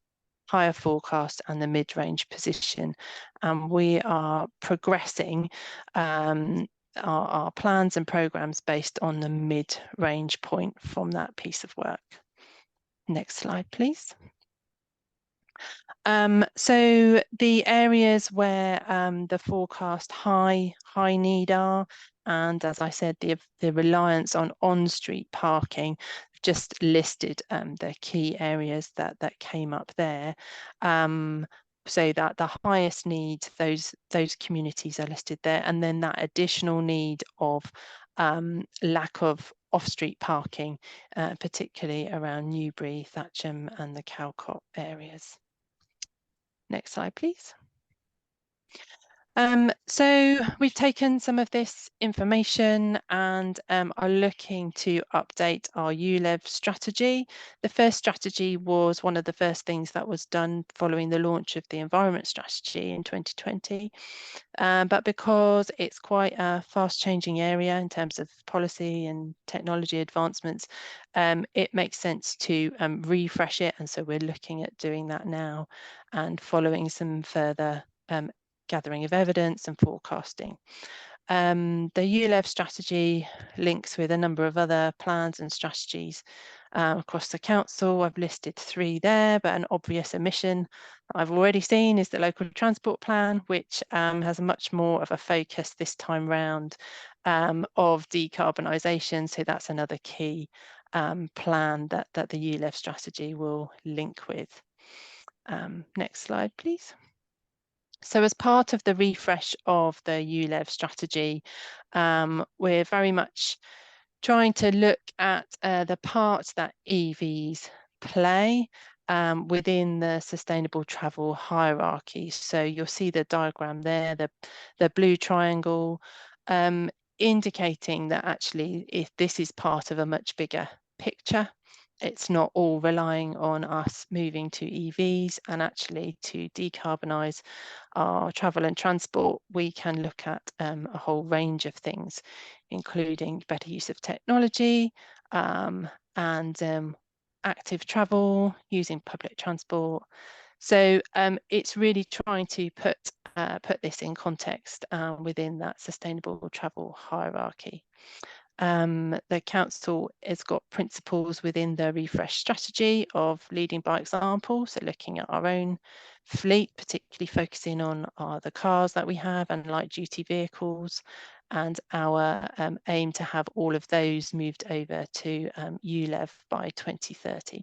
forecast, and the mid-range position. And we are progressing our plans and programs based on the mid-range point from that piece of work. Next slide, please. So the areas where the forecast high need are, and as I said, the reliance on-street parking, just listed the key areas that came up there. So that the highest need, those communities are listed there, and then that additional need of lack of off-street parking, particularly around Newbury, Thatcham and the Calcott areas. Next slide, please. So we've taken some of this information and are looking to update our ULEV strategy. The first strategy was one of the first things that was done following the launch of the environment strategy in 2020. But because it's quite a fast changing area in terms of policy and technology advancements, it makes sense to refresh it. And so we're looking at doing that now and following some further gathering of evidence and forecasting. The ULEV strategy links with a number of other plans and strategies across the council. I've listed 3 there, but an obvious omission I've already seen is the local transport plan, which has much more of a focus this time round of decarbonisation. So that's another key plan that the ULEV strategy will link with. Next slide, please. So as part of the refresh of the ULEV strategy, we're very much trying to look at the part that EVs play within the sustainable travel hierarchy. So you'll see the diagram there, the blue triangle, indicating that actually if this is part of a much bigger picture. It's not all relying on us moving to EVs, and actually to decarbonise our travel and transport, we can look at a whole range of things, including better use of technology and active travel, using public transport. So it's really trying to put this in context within that sustainable travel hierarchy. The council has got principles within the refresh strategy of leading by example, so looking at our own fleet, particularly focusing on the cars that we have and light duty vehicles, and our aim to have all of those moved over to ULEV by 2030.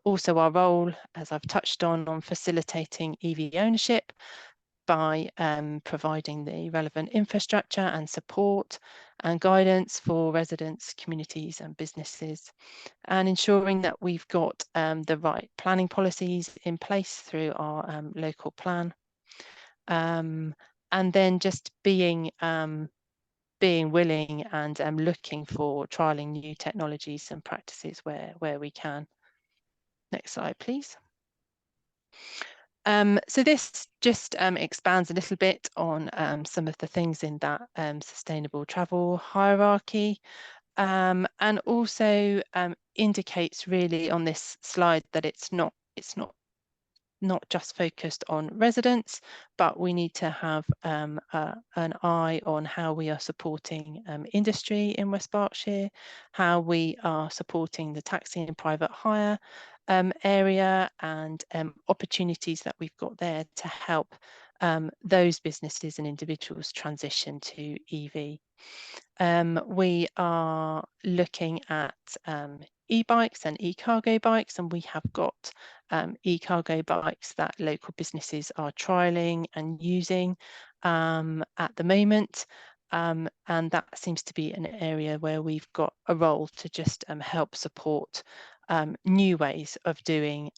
Also our role, as I've touched on facilitating EV ownership by providing the relevant infrastructure and support and guidance for residents, communities and businesses, and ensuring that we've got the right planning policies in place through our local plan. And then just being willing and looking for trialling new technologies and practices where we can. Next slide, please. So this just expands a little bit on some of the things in that sustainable travel hierarchy, and also indicates really on this slide that it's not just focused on residents, but we need to have an eye on how we are supporting industry in West Berkshire, how we are supporting the taxi and private hire area, and opportunities that we've got there to help those businesses and individuals transition to EV. We are looking at e-bikes and e-cargo bikes, and we have got e-cargo bikes that local businesses are trialling and using at the moment. And that seems to be an area where we've got a role to just help support new ways of doing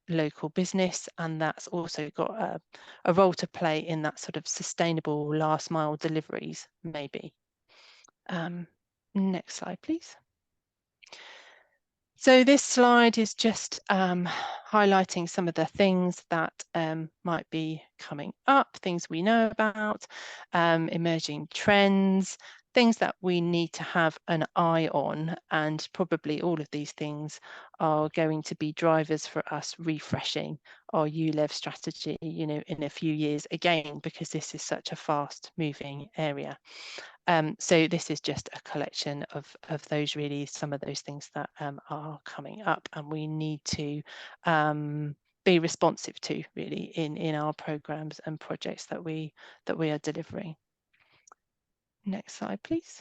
local business, and that's also got a role to play in that sort of sustainable last mile deliveries maybe. Next slide, please. So this slide is just highlighting some of the things that might be coming up, things we know about, emerging trends, things that we need to have an eye on, and probably all of these things are going to be drivers for us refreshing our ULEV strategy, you know, in a few years again, because this is such a fast moving area. So this is just a collection of those, really, some of those things that are coming up, and we need to be responsive to, really, in our programs and projects that we are delivering. Next slide, please.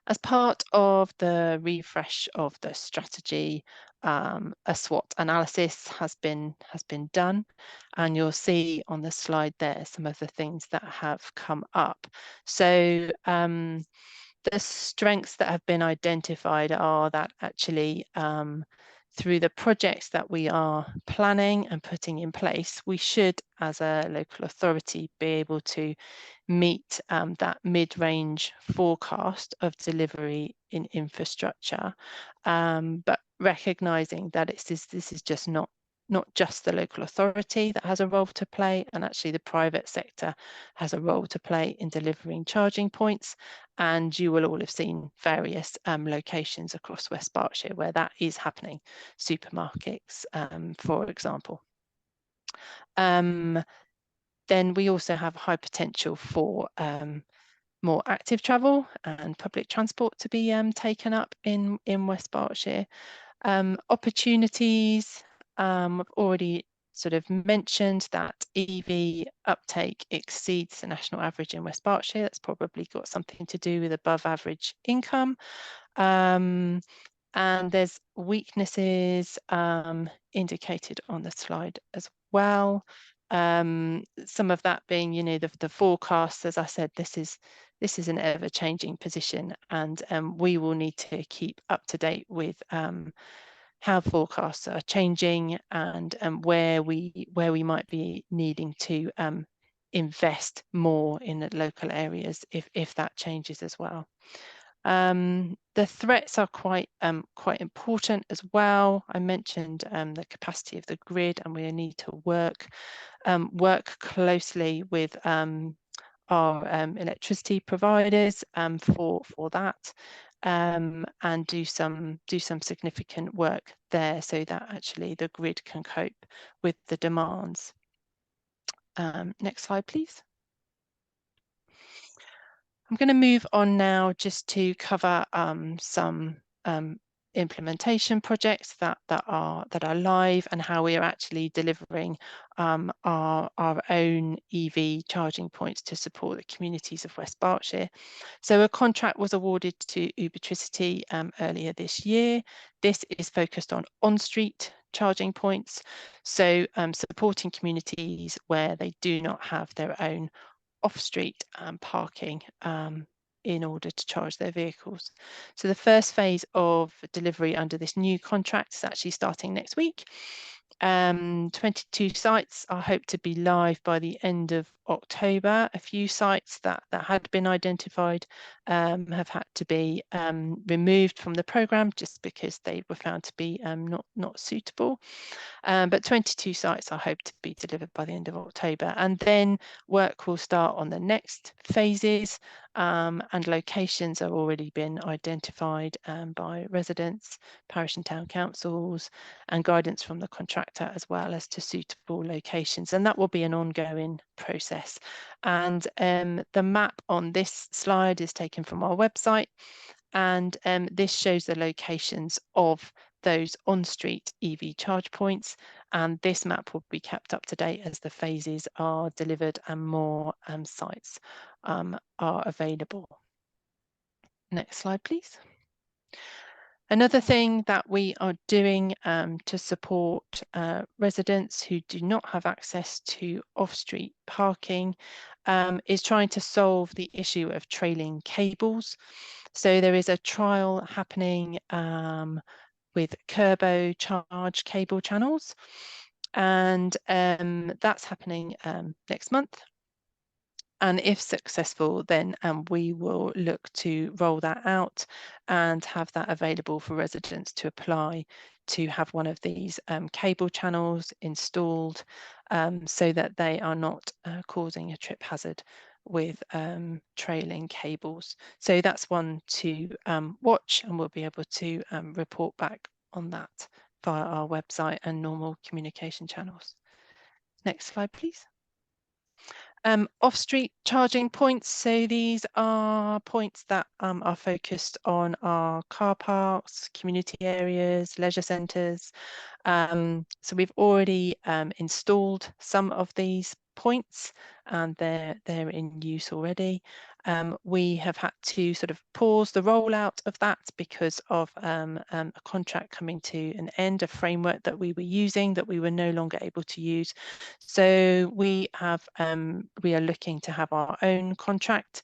As part of the refresh of the strategy, a SWOT analysis has been done, and you'll see on the slide there some of the things that have come up. So the strengths that have been identified are that actually through the projects that we are planning and putting in place, we should, as a local authority, be able to meet that mid-range forecast of delivery in infrastructure, but recognising that this is just not just the local authority that has a role to play, and actually the private sector has a role to play in delivering charging points. And you will all have seen various locations across West Berkshire where that is happening, supermarkets, for example. Then we also have high potential for more active travel and public transport to be taken up in West Berkshire. Opportunities, I've already sort of mentioned that EV uptake exceeds the national average in West Berkshire. That's probably got something to do with above average income. And there's weaknesses indicated on the slide as well. Some of that being, you know, the forecasts, as I said, this is an ever-changing position, and we will need to keep up to date with how forecasts are changing and where we might be needing to invest more in the local areas if that changes as well. The threats are quite important as well. I mentioned the capacity of the grid, and we need to work closely with our electricity providers for that, and do some significant work there so that actually the grid can cope with the demands. Next slide, please. I'm going to move on now just to cover some implementation projects that are live, and how we are actually delivering our own EV charging points to support the communities of West Berkshire. So a contract was awarded to Ubitricity earlier this year. This is focused on street charging points, so supporting communities where they do not have their own off-street parking in order to charge their vehicles. So the first phase of delivery under this new contract is actually starting next week. 22 sites are hoped to be live by the end of October. A few sites that had been identified have had to be removed from the programme just because they were found to be not suitable. But 22 sites are hoped to be delivered by the end of October, and then work will start on the next phases, and locations have already been identified by residents, parish and town councils, and guidance from the contractor as well as to suitable locations, and that will be an ongoing process. And the map on this slide is taken from our website, and this shows the locations of those on-street EV charge points, and this map will be kept up to date as the phases are delivered and more sites are available. Next slide, please. Another thing that we are doing to support residents who do not have access to off-street parking is trying to solve the issue of trailing cables. So there is a trial happening with Kerbo charge cable channels, and that's happening next month. And if successful, then we will look to roll that out and have that available for residents to apply to have one of these cable channels installed, so that they are not causing a trip hazard with trailing cables. So that's one to watch, and we'll be able to report back on that via our website and normal communication channels. Next slide, please. Off-street charging points. So these are points that are focused on our car parks, community areas, leisure centres. So we've already installed some of these points, and they're in use already. We have had to sort of pause the rollout of that because of a contract coming to an end, a framework that we were using that we were no longer able to use. So we are looking to have our own contract,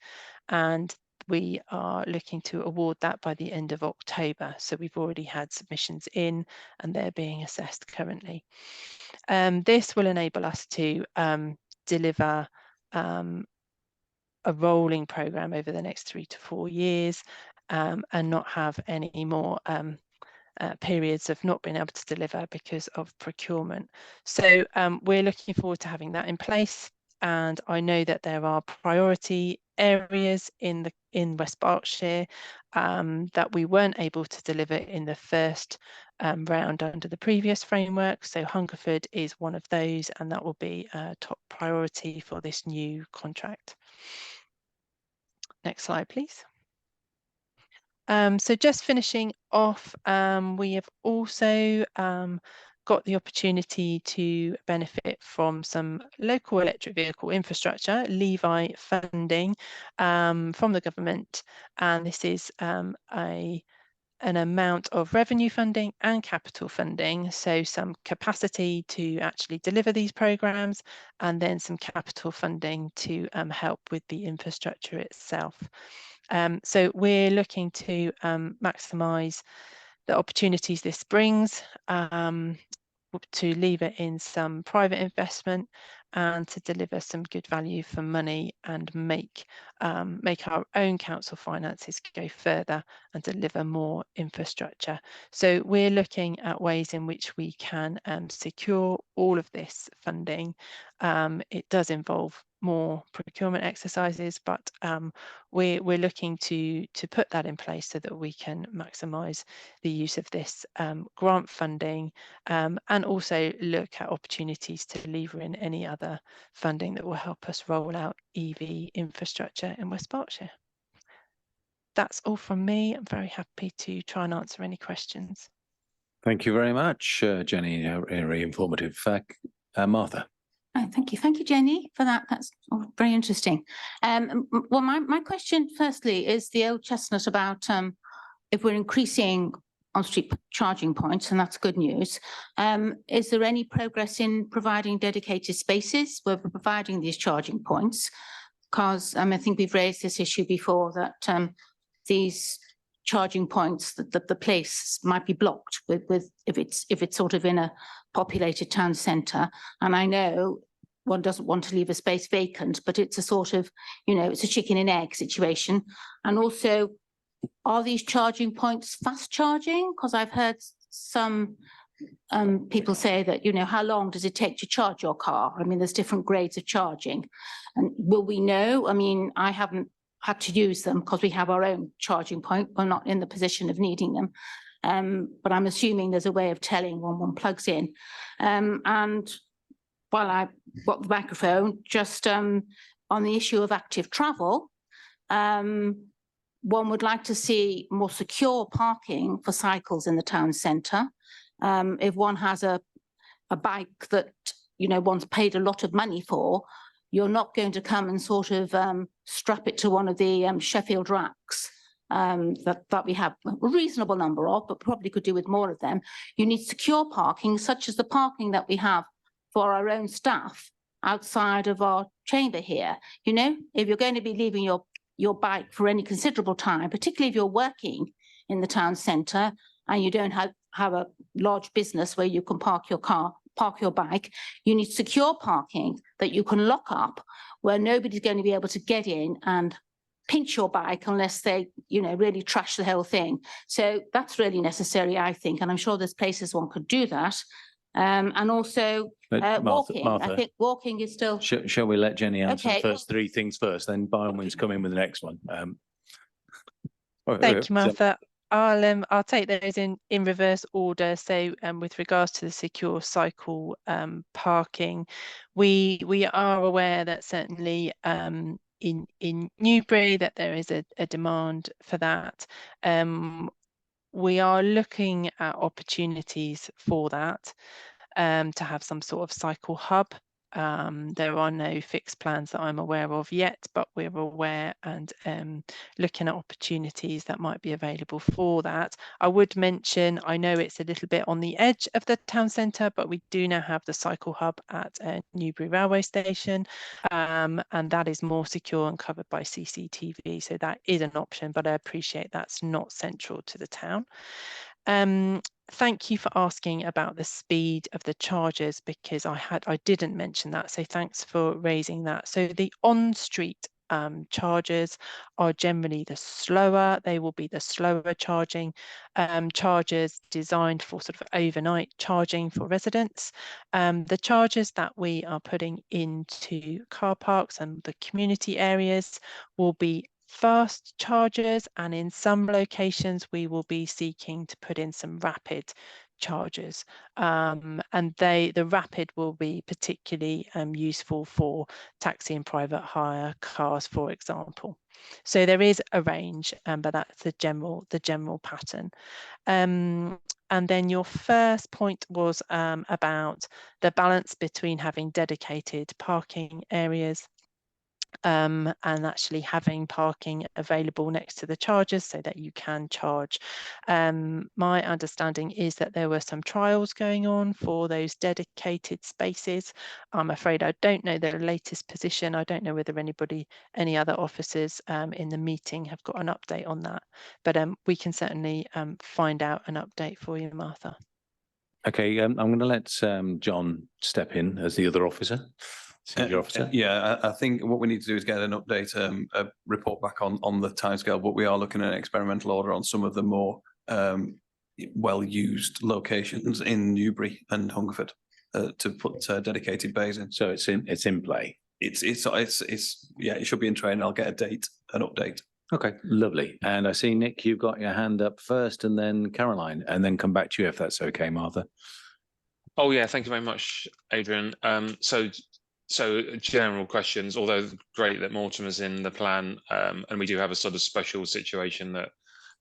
and we are looking to award that by the end of October. So we've already had submissions in, and they're being assessed currently. This will enable us to deliver a rolling programme over the next 3 to 4 years, and not have any more periods of not being able to deliver because of procurement. So we're looking forward to having that in place, and I know that there are priority areas in West Berkshire that we weren't able to deliver in the first round under the previous framework. So Hungerford is one of those, and that will be a top priority for this new contract. Next slide, please. So just finishing off, we have also got the opportunity to benefit from some local electric vehicle infrastructure, LEVI funding from the government. And this is an amount of revenue funding and capital funding. So some capacity to actually deliver these programs, and then some capital funding to help with the infrastructure itself. So we're looking to maximise the opportunities this brings, to lever in some private investment and to deliver some good value for money, and make our own council finances go further and deliver more infrastructure. So we're looking at ways in which we can secure all of this funding. It does involve more procurement exercises, but we're looking to put that in place so that we can maximise the use of this grant funding, and also look at opportunities to lever in any other funding that will help us roll out EV infrastructure in West Berkshire. That's all from me. I'm very happy to try and answer any questions. Thank you very much, Jenny. Very informative. Martha. Oh, thank you, Jenny, for that. That's very interesting. Well, my question firstly is the old chestnut about if we're increasing on-street charging points, and that's good news. Is there any progress in providing dedicated spaces where we're providing these charging points? Because I think we've raised this issue before, that these charging points, that the place might be blocked with if it's sort of in a populated town centre. And I know one doesn't want to leave a space vacant, but it's a sort of, it's a chicken and egg situation. And also, are these charging points fast charging? Because I've heard some people say that, how long does it take to charge your car? I mean, there's different grades of charging. And will we know? I mean, I haven't had to use them because we have our own charging point. We're not in the position of needing them. But I'm assuming there's a way of telling when one plugs in. And while I've got the microphone, just on the issue of active travel, one would like to see more secure parking for cycles in the town centre. If one has a bike that, one's paid a lot of money for, you're not going to come and sort of strap it to one of the Sheffield racks that we have a reasonable number of, but probably could do with more of them. You need secure parking, such as the parking that we have for our own staff outside of our chamber here. If you're going to be leaving your bike for any considerable time, particularly if you're working in the town centre and you don't have a large business where you can park your bike, you need secure parking that you can lock up, where nobody's going to be able to get in and pinch your bike unless they, really trash the whole thing. So that's really necessary, I think, and I'm sure there's places one could do that. And also walking. Martha, I think walking is still. Shall we let Jenny answer Okay. the first three things first, then by all means come in with the next one. Thank you, Martha. I'll take those in reverse order. So with regards to the secure cycle parking, we are aware that certainly in Newbury that there is a demand for that. We are looking at opportunities for that, to have some sort of cycle hub. There are no fixed plans that I'm aware of yet, but we're aware and looking at opportunities that might be available for that. I would mention, I know it's a little bit on the edge of the town centre, but we do now have the cycle hub at Newbury Railway Station, and that is more secure and covered by CCTV. So that is an option, but I appreciate that's not central to the town. Thank you for asking about the speed of the chargers, because I didn't mention that, so thanks for raising that. So the on-street chargers are generally the slower. They will be the slower charging chargers designed for sort of overnight charging for residents. The chargers that we are putting into car parks and the community areas will be fast chargers, and in some locations we will be seeking to put in some rapid chargers, and the Rapid will be particularly useful for taxi and private hire cars, for example. So there is a range, but that's the general pattern. And then your first point was about the balance between having dedicated parking areas and actually having parking available next to the chargers so that you can charge. My understanding is that there were some trials going on for those dedicated spaces. I'm afraid I don't know the latest position. I don't know whether any other officers in the meeting have got an update on that, but we can certainly find out an update for you, Martha. Okay, I'm going to let John step in as the other officer. Senior officer. Yeah, I think what we need to do is get an update, a report back on the timescale, but we are looking at an experimental order on some of the more well-used locations in Newbury and Hungerford to put dedicated bays in. So it's in play. It's yeah, it should be in train. I'll get an update. Okay, lovely. And I see, Nick, you've got your hand up first, and then Caroline, and then come back to you if that's okay, Martha. Oh yeah, thank you very much, Adrian. So general questions, although great that Mortimer's in the plan, and we do have a sort of special situation that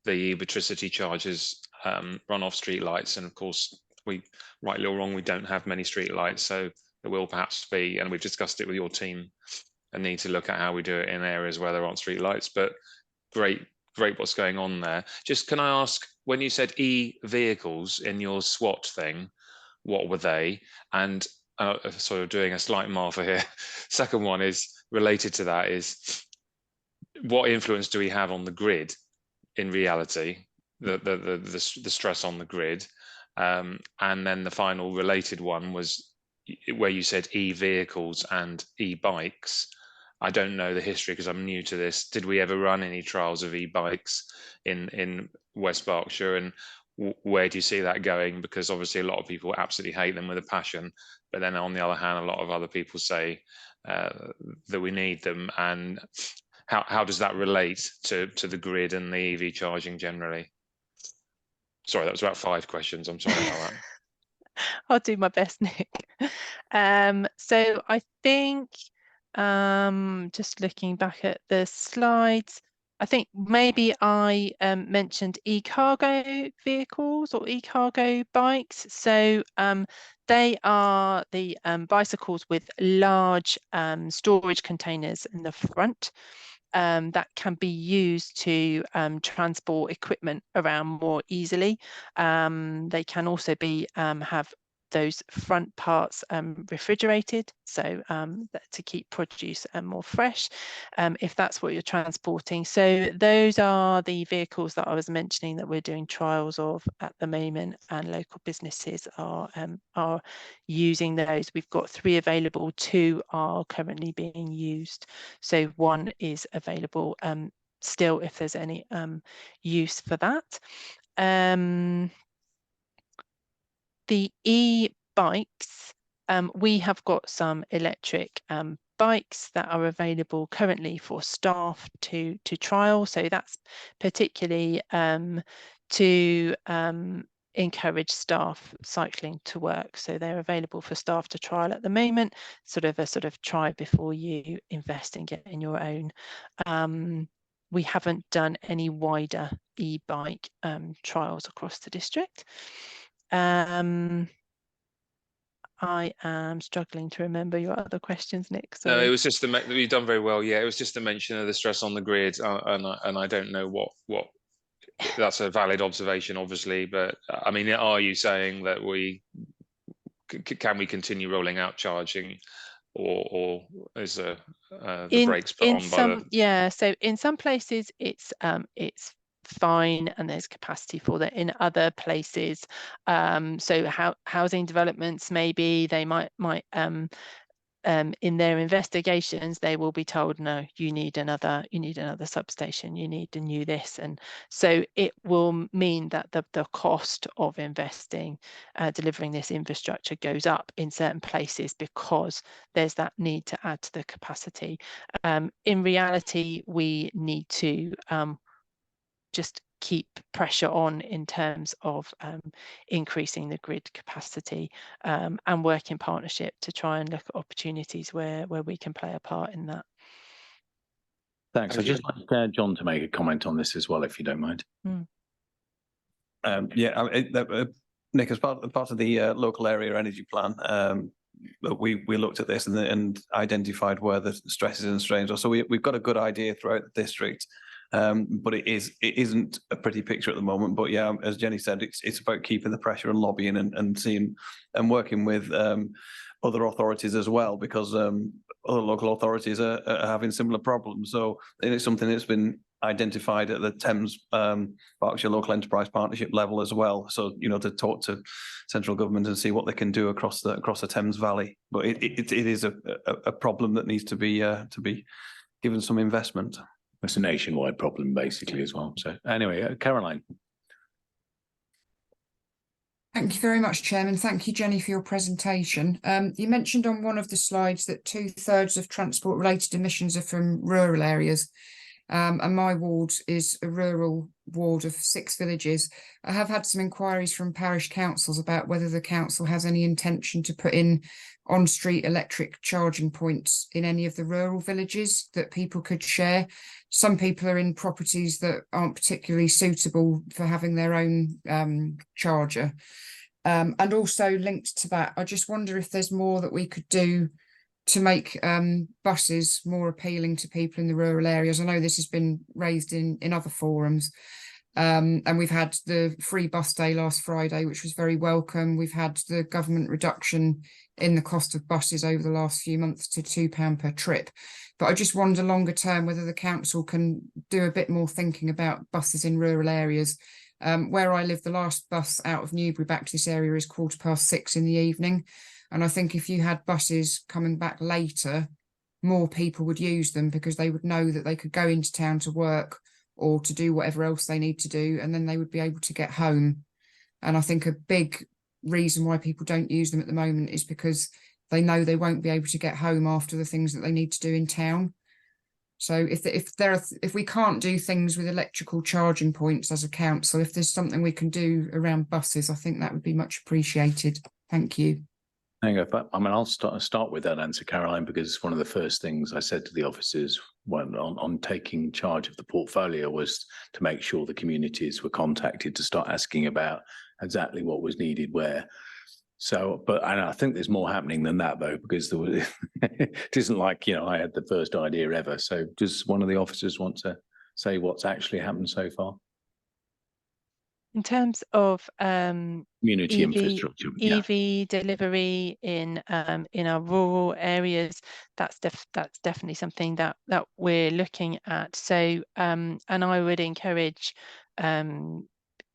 the electricity charges run off street lights, and of course, we, rightly or wrong, we don't have many street lights, so there will perhaps be, and we've discussed it with your team, a need to look at how we do it in areas where there aren't street lights, but great what's going on there. Just can I ask, when you said e-vehicles in your SWOT thing, what were they? And sort of doing a slight Martha here. Second one is related to that, is what influence do we have on the grid in reality, the stress on the grid? And then the final related one was where you said e-vehicles and e-bikes. I don't know the history because I'm new to this. Did we ever run any trials of e-bikes in West Berkshire, and where do you see that going? Because obviously a lot of people absolutely hate them with a passion, but then on the other hand, a lot of other people say that we need them. And how does that relate to the grid and the EV charging generally? Sorry, that was about 5 questions. I'm sorry about that. I'll do my best, Nick. So I think just looking back at the slides, I think maybe I mentioned e-cargo vehicles or e-cargo bikes. So they are the bicycles with large storage containers in the front that can be used to transport equipment around more easily. They can also be have those front parts refrigerated, so to keep produce more fresh, if that's what you're transporting. So those are the vehicles that I was mentioning that we're doing trials of at the moment, and local businesses are using those. We've got 3 available, 2 are currently being used, so 1 is available still if there's any use for that. The e-bikes, we have got some electric bikes that are available currently for staff to trial. So that's particularly to encourage staff cycling to work. So they're available for staff to trial at the moment, sort of try before you invest in getting your own. We haven't done any wider e-bike trials across the district. I am struggling to remember your other questions, Nick. No, it was just you've done very well. Yeah, it was just a mention of the stress on the grid, and I don't know what that's a valid observation, obviously. But I mean, are you saying that can we continue rolling out charging, or is the brakes put on by the? Yeah, so in some places it's fine and there's capacity for that. In other places, so housing developments, maybe they might in their investigations they will be told, no, you need another substation, you need a new this, and so it will mean that the cost of investing delivering this infrastructure goes up in certain places because there's that need to add to the capacity. In reality, we need to just keep pressure on in terms of increasing the grid capacity, and work in partnership to try and look at opportunities where we can play a part in that. Thanks. I'd just like John to make a comment on this as well, if you don't mind. Nick, as part of the local area energy plan, we looked at this and identified where the stresses and strains are. So we've got a good idea throughout the district, but it isn't a pretty picture at the moment. But yeah, as Jenny said, it's about keeping the pressure and lobbying and seeing and working with other authorities as well, because other local authorities are having similar problems. So it's something that's been identified at the Thames Berkshire Local Enterprise Partnership level as well. So, you know, to talk to central government and see what they can do across the Thames Valley. But it is a problem that needs to be given some investment. It's a nationwide problem, basically, as well. So anyway, Caroline. Thank you very much, Chairman. Thank you, Jenny, for your presentation. You mentioned on one of the slides that 2/3 of transport-related emissions are from rural areas. And my ward is a rural ward of 6 villages. I have had some inquiries from parish councils about whether the council has any intention to put in on-street electric charging points in any of the rural villages that people could share. Some people are in properties that aren't particularly suitable for having their own charger. And also linked to that, I just wonder if there's more that we could do to make buses more appealing to people in the rural areas. I know this has been raised in other forums, and we've had the free bus day last Friday, which was very welcome. We've had the government reduction in the cost of buses over the last few months to £2 per trip. But I just wonder longer term whether the council can do a bit more thinking about buses in rural areas. Where I live, the last bus out of Newbury back to this area is 6:15 in the evening. And I think if you had buses coming back later, more people would use them because they would know that they could go into town to work or to do whatever else they need to do, and then they would be able to get home. And I think a big reason why people don't use them at the moment is because they know they won't be able to get home after the things that they need to do in town. So if we can't do things with electrical charging points as a council, if there's something we can do around buses, I think that would be much appreciated. Thank you. Hang on, but I mean, I'll start with that answer, Caroline, because one of the first things I said to the officers when on taking charge of the portfolio was to make sure the communities were contacted to start asking about exactly what was needed where. So, and I think there's more happening than that, though, because there was, it isn't like, you know, I had the first idea ever. So does one of the officers want to say what's actually happened so far? In terms of community infrastructure, EV delivery in our rural areas, that's definitely something that we're looking at. So and I would encourage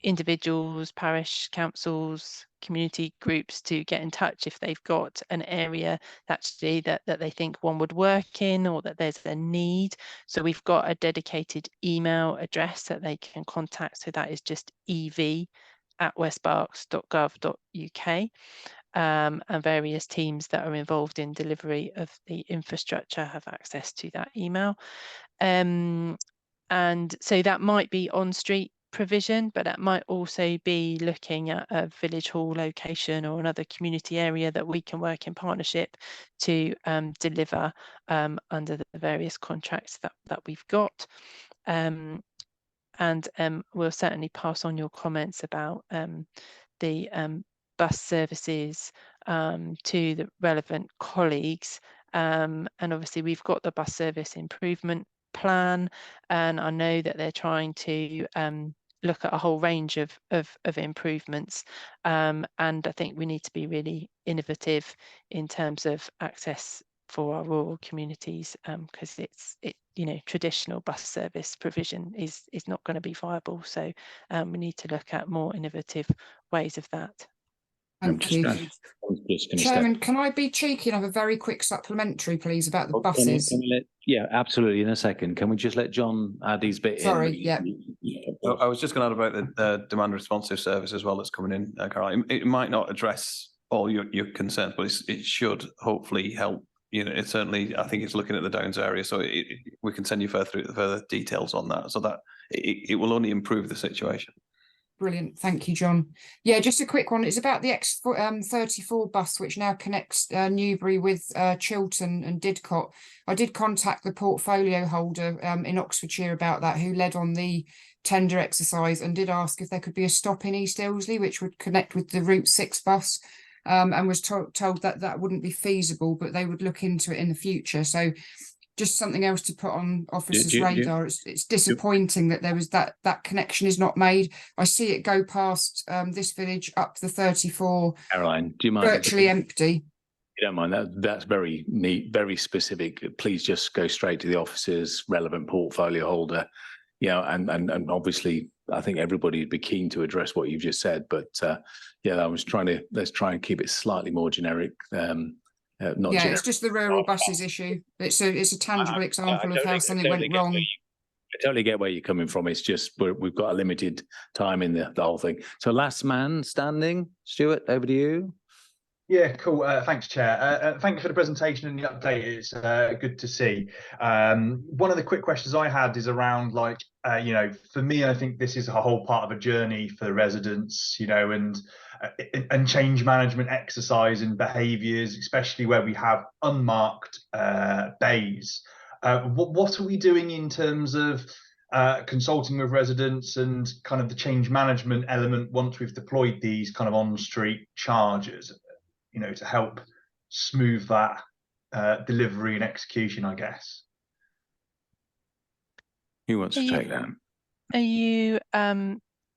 individuals, parish councils, community groups to get in touch if they've got an area actually that they think one would work in, or that there's a need. So we've got a dedicated email address that they can contact. So that is just ev@westberks.gov.uk, and various teams that are involved in delivery of the infrastructure have access to that email. And so that might be on street provision, but that might also be looking at a village hall location or another community area that we can work in partnership to deliver under the various contracts that we've got. And we'll certainly pass on your comments about the bus services to the relevant colleagues. And obviously we've got the bus service improvement plan, and I know that they're trying to look at a whole range of improvements, and I think we need to be really innovative in terms of access for our rural communities, because traditional bus service provision is not going to be viable. So we need to look at more innovative ways of that. Thank you. Chairman, can I be cheeky and have a very quick supplementary, please, about the buses? Yeah, absolutely. In a second, can we just let John add his bit? Sorry, in? yeah. I was just going to add about the demand responsive service as well that's coming in, Caroline. It might not address all your concerns, but it should hopefully help, you know, it's certainly, I think it's looking at the Downs area, so we can send you further details on that, so that it will only improve the situation. Brilliant. Thank you, John. Yeah, just a quick one. It's about the X34 bus, which now connects Newbury with Chiltern and Didcot. I did contact the portfolio holder in Oxfordshire about that, who led on the tender exercise, and did ask if there could be a stop in East Ilsley, which would connect with the Route 6 bus, and was told that that wouldn't be feasible, but they would look into it in the future. So just something else to put on officers' radar. It's disappointing that there was that connection is not made. I see it go past this village up the 34. Caroline, do you mind? Virtually empty. You don't mind that's very neat, very specific. Please just go straight to the officer's relevant portfolio holder. You know, and obviously I think everybody would be keen to address what you've just said, but yeah, let's try and keep it slightly more generic. Not yeah, generic. it's just the rural buses issue. It's a tangible example of how something went wrong. I totally get where you're coming from. It's just we've got a limited time in the whole thing. So last man standing, Stuart, over to you. Yeah, cool. Thanks, Chair. Thank you for the presentation and the update. It's good to see. One of the quick questions I had is around, like, you know, for me, I think this is a whole part of a journey for the residents, you know, and change management exercise and behaviours, especially where we have unmarked bays. What are we doing in terms of consulting with residents and kind of the change management element once we've deployed these kind of on-street chargers, you know, to help smooth that delivery and execution, I guess? Who wants to take that? Are you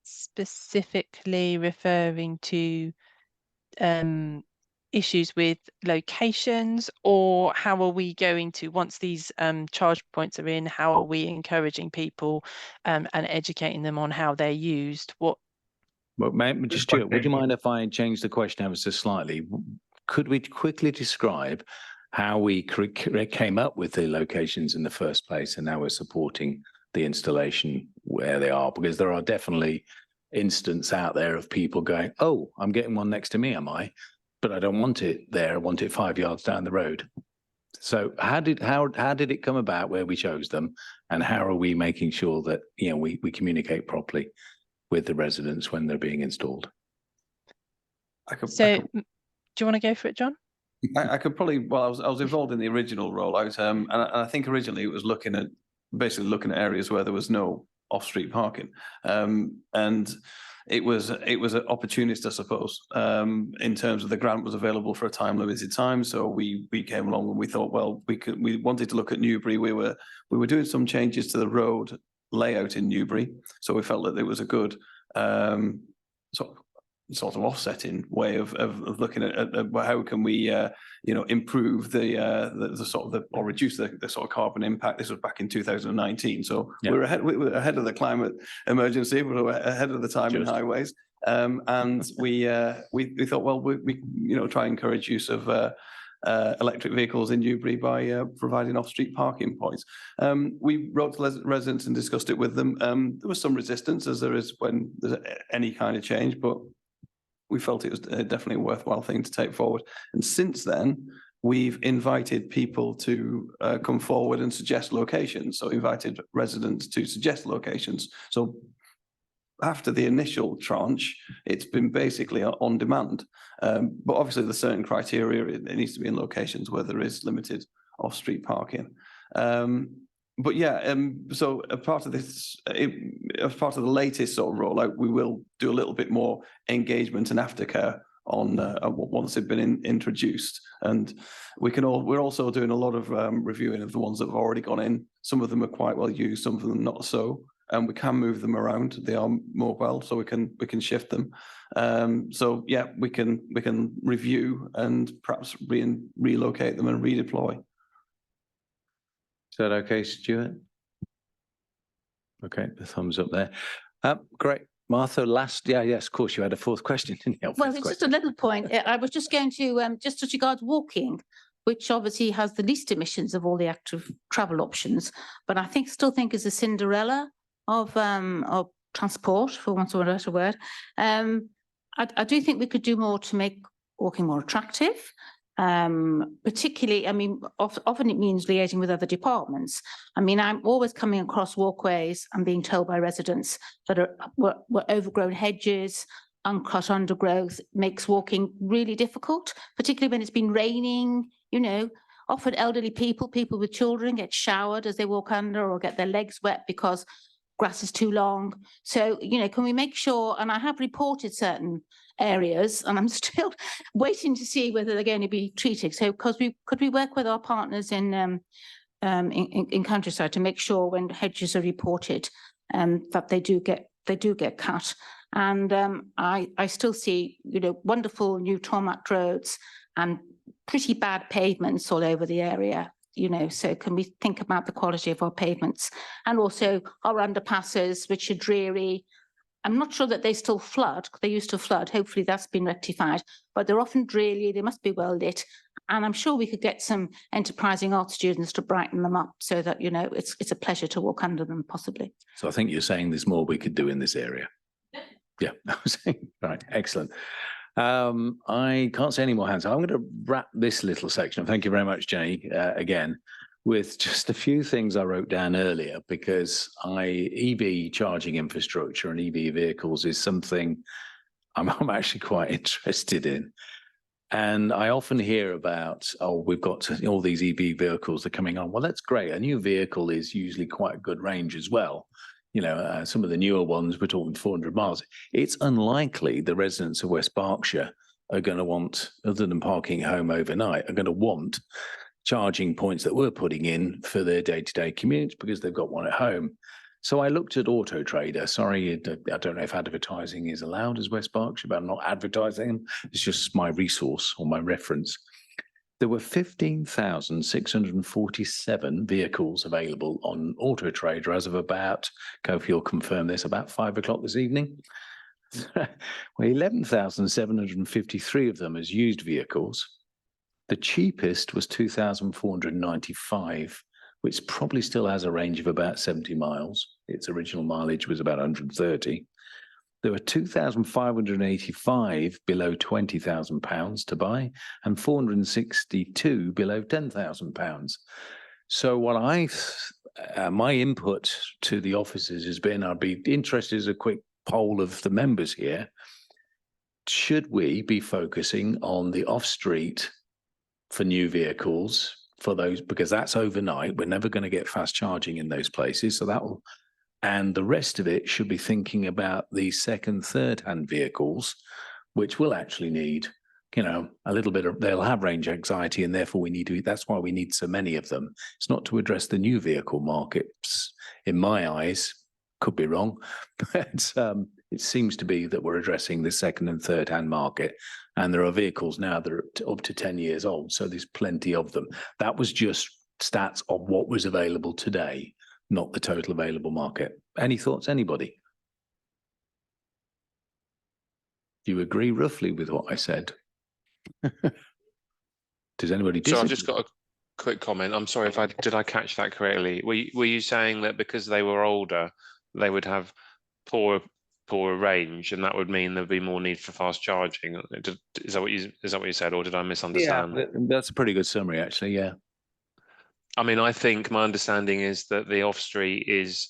specifically referring to issues with locations, or how are we going to, once these charge points are in, how are we encouraging people and educating them on how they're used? What? Well, just Stuart, would you mind if I change the question ever so slightly? Could we quickly describe how we came up with the locations in the first place, and now we're supporting the installation where they are? Because there are definitely instances out there of people going, "Oh, I'm getting one next to me, am I? But I don't want it there. I want it 5 yards down the road." So how did it come about where we chose them, and how are we making sure that, you know, we communicate properly with the residents when they're being installed? Do you want to go for it, John? I could probably, well, I was involved in the original rollout, and I think originally it was basically looking at areas where there was no off-street parking, and it was an opportunist, I suppose, in terms of the grant was available for a time-limited time. So we came along and we thought, well, we wanted to look at Newbury. We were doing some changes to the road layout in Newbury, so we felt that it was a good sort of offsetting way of looking at how can we you know, improve the sort of or reduce the sort of carbon impact. This was back in 2019, so yeah. we were ahead of the climate emergency, we were ahead of the time in highways, and we thought, well, we you know, try and encourage use of electric vehicles in Newbury by providing off-street parking points. We wrote to residents and discussed it with them. There was some resistance, as there is when there's any kind of change, but we felt it was definitely a worthwhile thing to take forward. And since then, we've invited people to come forward and suggest locations. So invited residents to suggest locations. So after the initial tranche, it's been basically on demand. But obviously there's certain criteria. It needs to be in locations where there is limited off-street parking. But yeah, so a part of this, as part of the latest sort of rollout, we will do a little bit more engagement and aftercare on once they've been introduced. And we're also doing a lot of reviewing of the ones that have already gone in. Some of them are quite well used, some of them not so. And we can move them around. They are mobile, so we can shift them. So yeah, we can review and perhaps relocate them and redeploy. Is that okay, Stuart? Okay, the thumbs up there. Great. Martha, yes, of course, you had a fourth question, didn't you? Well, it's just a little point. I was just going to, just as regards walking, which obviously has the least emissions of all the active travel options, but I still think is a Cinderella of transport, for want of a better word. I do think we could do more to make walking more attractive. Particularly, I mean, often it means liaising with other departments. I mean, I'm always coming across walkways and being told by residents that were overgrown hedges, uncut undergrowth, makes walking really difficult, particularly when it's been raining, you know. Often elderly people with children get showered as they walk under or get their legs wet because grass is too long. So, you know, can we make sure, and I have reported certain areas and I'm still waiting to see whether they're going to be treated. So could we work with our partners in countryside to make sure when hedges are reported that they do get cut. And I still see, you know, wonderful new tarmac roads and pretty bad pavements all over the area, you know, so can we think about the quality of our pavements and also our underpasses, which are dreary. I'm not sure that they still flood. They used to flood. Hopefully that's been rectified, but they're often dreary. They must be well lit. And I'm sure we could get some enterprising art students to brighten them up so that, you know, it's a pleasure to walk under them possibly. So I think you're saying there's more we could do in this area. Yeah, I was saying, right, excellent. I can't see any more hands. I'm going to wrap this little section. Thank you very much, Jenny, again, with just a few things I wrote down earlier, because EV charging infrastructure and EV vehicles is something I'm actually quite interested in. And I often hear about, oh, we've got all these EV vehicles that are coming on. Well, that's great. A new vehicle is usually quite a good range as well. You know, some of the newer ones, we're talking 400 miles. It's unlikely the residents of West Berkshire are going to want, other than parking home overnight, are going to want charging points that we're putting in for their day-to-day commutes because they've got one at home. So I looked at Auto Trader. Sorry, I don't know if advertising is allowed as West Berkshire, but I'm not advertising them. It's just my resource or my reference. There were 15,647 vehicles available on Auto Trader as of about, Kofi will confirm this, about 5 o'clock this evening. Well, 11,753 of them as used vehicles. The cheapest was 2,495, which probably still has a range of about 70 miles. Its original mileage was about 130. There were 2,585 below £20,000 to buy and 462 below £10,000. So what my input to the officers has been, I'd be interested as a quick poll of the members here. Should we be focusing on the off-street for new vehicles for those, because that's overnight. We're never going to get fast charging in those places. So that will, and the rest of it should be thinking about the second, third hand vehicles, which will actually need, you know, a little bit of, they'll have range anxiety and therefore we need to, that's why we need so many of them. It's not to address the new vehicle markets. In my eyes, could be wrong, but it seems to be that we're addressing the second and third hand market. And there are vehicles now that are up to 10 years old. So there's plenty of them. That was just stats of what was available today, not the total available market. Any thoughts, anybody? Do you agree roughly with what I said? Does anybody disagree? So I've just got a quick comment. I'm sorry if did I catch that correctly? Were you saying that because they were older, they would have poorer range, and that would mean there'd be more need for fast charging? Is that what you said, or did I misunderstand? Yeah, that's a pretty good summary, actually. Yeah. I mean, I think my understanding is that the off street is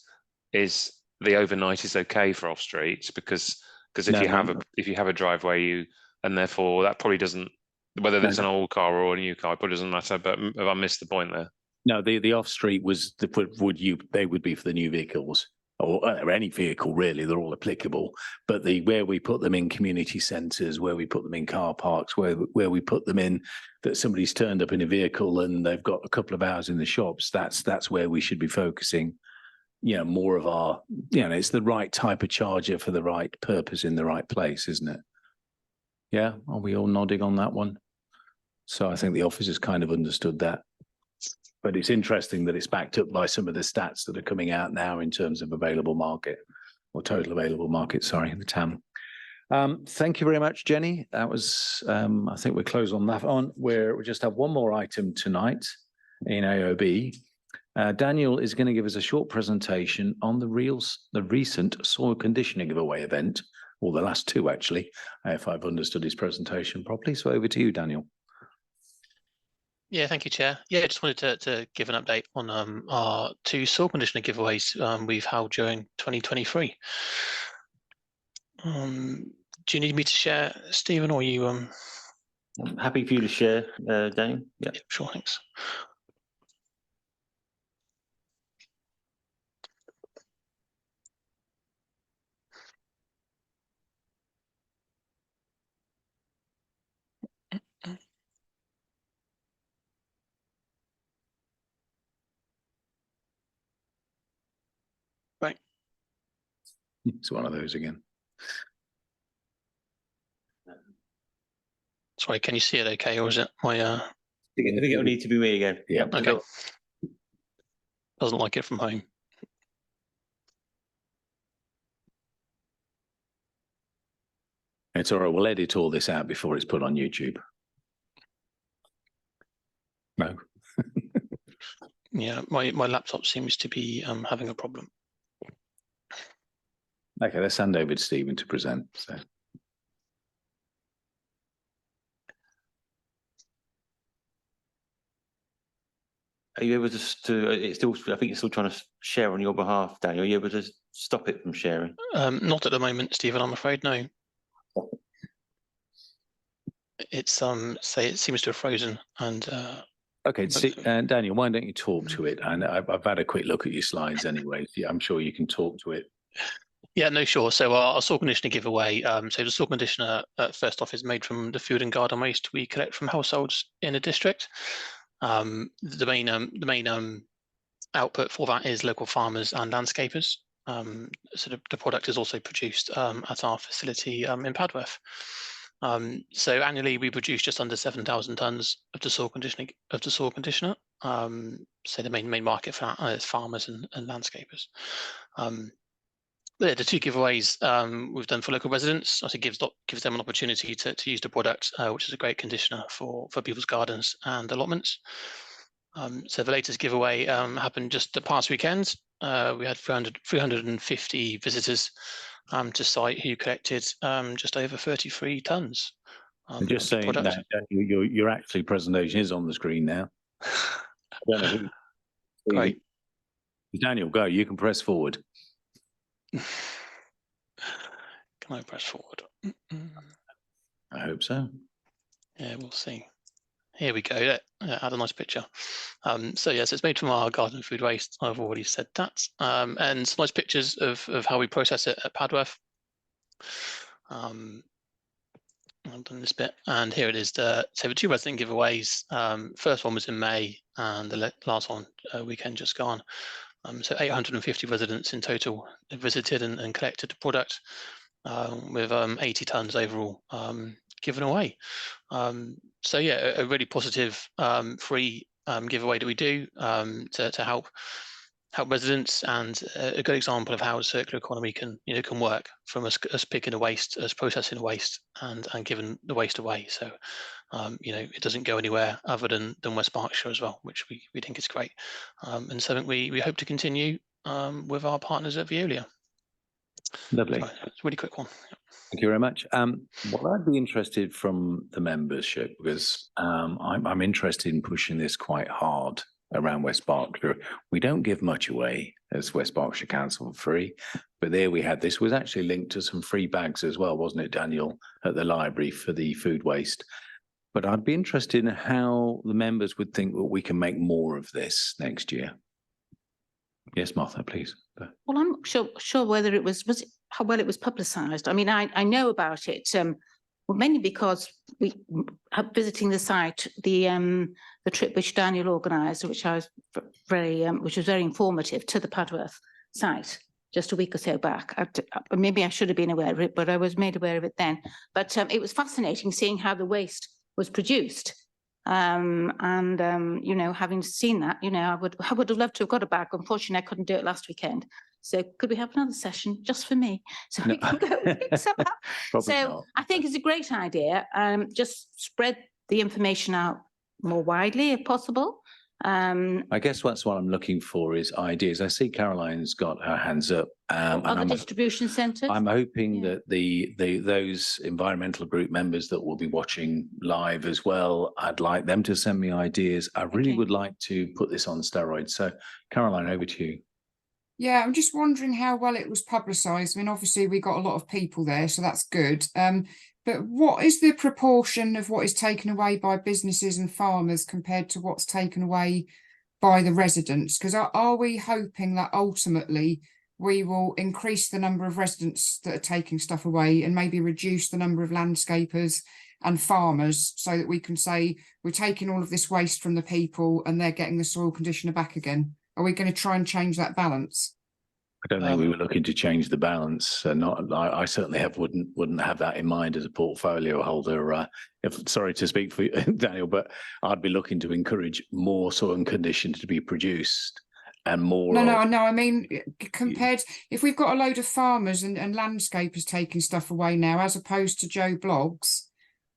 the overnight is okay for off streets because if you have a driveway, and therefore that probably doesn't, whether it's an old car or a new car, it probably doesn't matter. But have I missed the point there? No, the off street was they would be for the new vehicles or any vehicle really. They're all applicable. But where we put them in community centres, where we put them in car parks, where we put them in that somebody's turned up in a vehicle and they've got a couple of hours in the shops. That's where we should be focusing. You know, more of our, you know, it's the right type of charger for the right purpose in the right place, isn't it? Yeah, are we all nodding on that one? So I think the officers kind of understood that. But it's interesting that it's backed up by some of the stats that are coming out now in terms of available market or total available market, sorry, the TAM. Thank you very much, Jenny. That was, I think we're closed on that one. We just have one more item tonight in AOB. Daniel is going to give us a short presentation on the recent soil conditioning giveaway event, or the last two actually, if I've understood his presentation properly. So over to you, Daniel. Yeah, thank you, Chair. Yeah, I just wanted to give an update on our 2 soil conditioner giveaways we've held during 2023. Do you need me to share, Stephen, or you? I'm happy for you to share, Daniel. Yeah, sure, thanks. Right. It's one of those again. Sorry, can you see it okay, or is it my I think it'll need to be me again. Yeah. Okay. Doesn't like it from home. It's all right. We'll edit all this out before it's put on YouTube. No. Yeah, my laptop seems to be having a problem. Okay, let's hand over to Stephen to present. So. Are you able to it's still, I think it's still trying to share on your behalf, Daniel. Are you able to stop it from sharing? Not at the moment, Stephen, I'm afraid, no. It's say it seems to have frozen and Okay, Daniel, why don't you talk to it? And I've had a quick look at your slides anyway. Yeah, I'm sure you can talk to it. yeah, no, sure. So our soil conditioner giveaway. So the soil conditioner, first off, is made from the food and garden waste we collect from households in the district. The main output for that is local farmers and landscapers. So the product is also produced at our facility in Padworth. So annually we produce just under 7,000 tonnes of the soil conditioner. So the main market for that is farmers and landscapers. The 2 giveaways we've done for local residents also gives them an opportunity to use the product, which is a great conditioner for people's gardens and allotments. So the latest giveaway happened just the past weekend. We had 350 visitors to site who collected just over 33 tonnes. I'm just saying that your actual presentation is on the screen now. I don't know who. Great. Daniel, go. You can press forward. Can I press forward? I hope so. Yeah, we'll see. Here we go. Yeah, add a nice picture. So yes, it's made from our garden food waste. I've already said that. And some nice pictures of how we process it at Padworth. I've done this bit, and here it is. So the 2 resident giveaways. First one was in May, and the last one weekend just gone. So 850 residents in total visited and collected the product, with 80 tonnes overall given away. So yeah, a really positive free giveaway that we do to help residents, and a good example of how a circular economy can work, from us picking the waste, us processing the waste, and giving the waste away. So it doesn't go anywhere other than West Berkshire as well, which we think is great, and something we hope to continue with our partners at Veolia. Lovely. So it's a really quick one. Thank you very much. Well, I'd be interested from the membership, because I'm interested in pushing this quite hard around West Berkshire. We don't give much away as West Berkshire Council for free, but there we had this was actually linked to some free bags as well, wasn't it, Daniel, at the library for the food waste? But I'd be interested in how the members would think that we can make more of this next year. Yes, Martha, please. Well, I'm not sure whether it was how well it was publicised. I mean, I know about it, well, mainly because we visiting the site, the trip which Daniel organised, which I was which was very informative, to the Padworth site just a week or so back. Maybe I should have been aware of it, but I was made aware of it then. But it was fascinating seeing how the waste was produced. Having seen that, I would have loved to have got a bag. Unfortunately, I couldn't do it last weekend. So could we have another session just for me, so we can go with it somehow? So I think it's a great idea. Just spread the information out more widely if possible. I guess that's what I'm looking for is ideas. I see Caroline's got her hands up. And Other I'm, distribution centres? I'm hoping Yeah. that those environmental group members that will be watching live as well, I'd like them to send me ideas. I really Okay. would like to put this on steroids. So Caroline, over to you. Yeah, I'm just wondering how well it was publicised. I mean, obviously we got a lot of people there, so that's good. But what is the proportion of what is taken away by businesses and farmers compared to what's taken away by the residents? Because are we hoping that ultimately we will increase the number of residents that are taking stuff away and maybe reduce the number of landscapers and farmers so that we can say we're taking all of this waste from the people and they're getting the soil conditioner back again? Are we going to try and change that balance? I don't think we were looking to change the balance. I certainly wouldn't have that in mind as a portfolio holder. Sorry to speak for you, Daniel, but I'd be looking to encourage more soil and conditioner to be produced and more. No, I mean, compared, if we've got a load of farmers and landscapers taking stuff away now, as opposed to Joe Bloggs,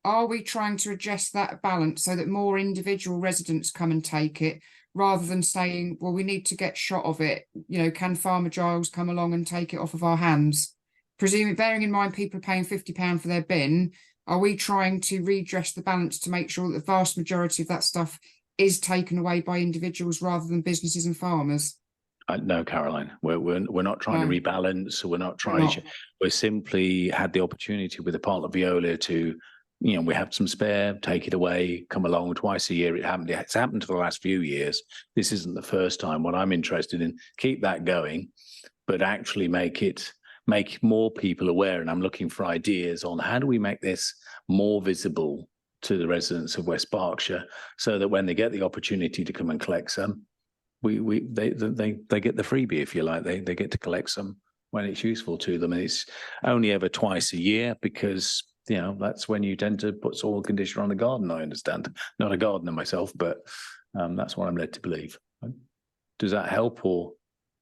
are we trying to adjust that balance so that more individual residents come and take it? Rather than saying, well, we need to get shot of it, can Farmer Giles come along and take it off of our hands? Presumably, bearing in mind people are paying £50 for their bin, are we trying to redress the balance to make sure that the vast majority of that stuff is taken away by individuals rather than businesses and farmers? No, Caroline, we're not trying to rebalance. We're not trying to. We simply had the opportunity with the part of Veolia to. We have some spare, take it away, come along twice a year. It's happened for the last few years. This isn't the first time. What I'm interested in, keep that going, but actually make more people aware. And I'm looking for ideas on how do we make this more visible to the residents of West Berkshire so that when they get the opportunity to come and collect some, they get the freebie, if you like. They get to collect some when it's useful to them. And it's only ever twice a year because that's when you tend to put soil conditioner on the garden, I understand. Not a gardener myself, but that's what I'm led to believe. Does that help or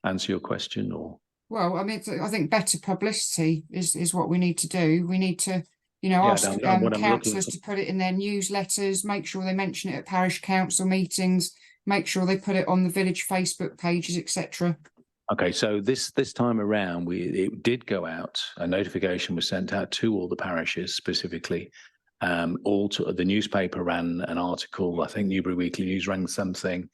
answer your question? Or well, I mean, I think better publicity is what we need to do. We need to, ask councillors to put it in their newsletters, make sure they mention it at parish council meetings, make sure they put it on the village Facebook pages, etc. Okay, so this time around, it did go out. A notification was sent out to all the parishes specifically. The newspaper ran an article. I think Newbury Weekly News ran something,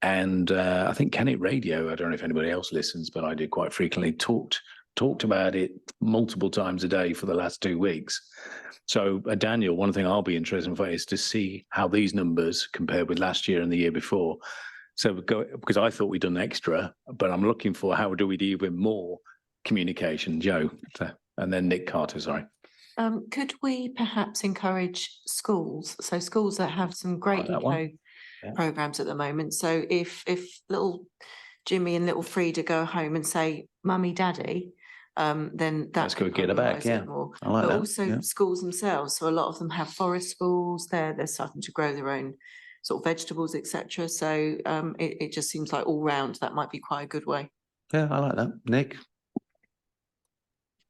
and I think Kennet Radio. I don't know if anybody else listens, but I did quite frequently. Talked about it multiple times a day for the last 2 weeks. So, Daniel, one thing I'll be interested in is to see how these numbers compare with last year and the year before. So because I thought we'd done extra, but I'm looking for how do we do even more communication, Joe, and then Nick Carter, sorry. Could we perhaps encourage schools? So schools that have some great eco programs at the moment. So if little Jimmy and little Frida go home and say, "Mummy, Daddy," then that's good. Get it back, yeah. More. I like but that. Also schools themselves. So a lot of them have forest schools. They're starting to grow their own sort of vegetables, etc. So it just seems like all round that might be quite a good way. Yeah, I like that. Nick?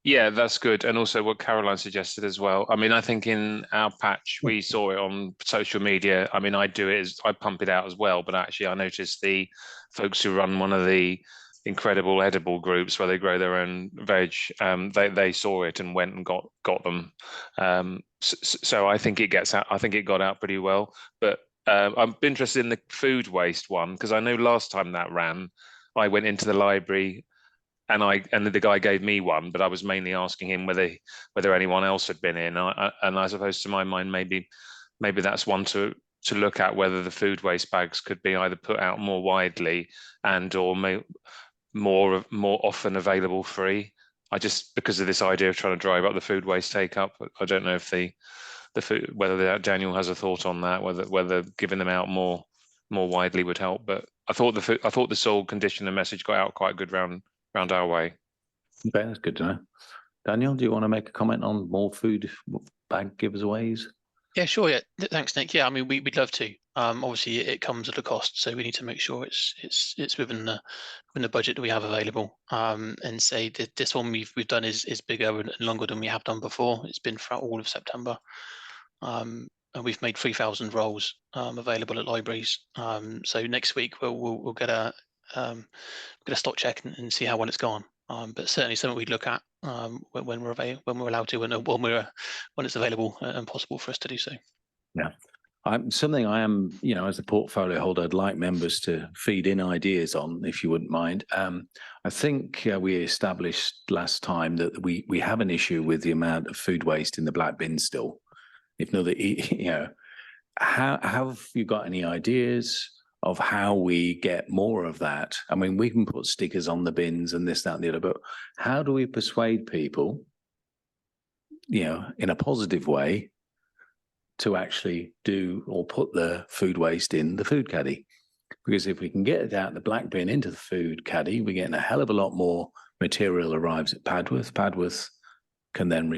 Yeah, that's good. And also what Caroline suggested as well. I mean, I think in our patch, we saw it on social media. I mean, I pump it out as well, but actually I noticed the folks who run one of the incredible edible groups where they grow their own veg, they saw it and went and got them. So I think it gets out. I think it got out pretty well, but I'm interested in the food waste one because I know last time that ran, I went into the library and the guy gave me one, but I was mainly asking him whether anyone else had been in. And I suppose to my mind, maybe that's one to look at whether the food waste bags could be either put out more widely and or more often available free. I just because of this idea of trying to drive up the food waste take up. I don't know if whether Daniel has a thought on that, whether giving them out more widely would help. But I thought the soil conditioner message got out quite good round our way. Okay, that's good to know. Daniel, do you want to make a comment on more food bag giveaways? Yeah, sure. Yeah, thanks, Nick. Yeah, I mean, we'd love to. Obviously, it comes at a cost, so we need to make sure it's within the budget that we have available. And say that this one we've done is bigger and longer than we have done before. It's been throughout all of September. we've made 3,000 roles available at libraries. So next week we'll get a stock check and see how well it's gone. But certainly something we'd look at when we're allowed to, and when it's available and possible for us to do so. Yeah. Something I am, as a portfolio holder, I'd like members to feed in ideas on, if you wouldn't mind. I think we established last time that we have an issue with the amount of food waste in the black bin still. If not, have you got any ideas of how we get more of that? I mean, we can put stickers on the bins and this, that, and the other, but how do we persuade people, in a positive way, to actually do or put the food waste in the food caddy? Because if we can get it out the black bin into the food caddy, we're getting a hell of a lot more material arrives at Padworth. Padworth can then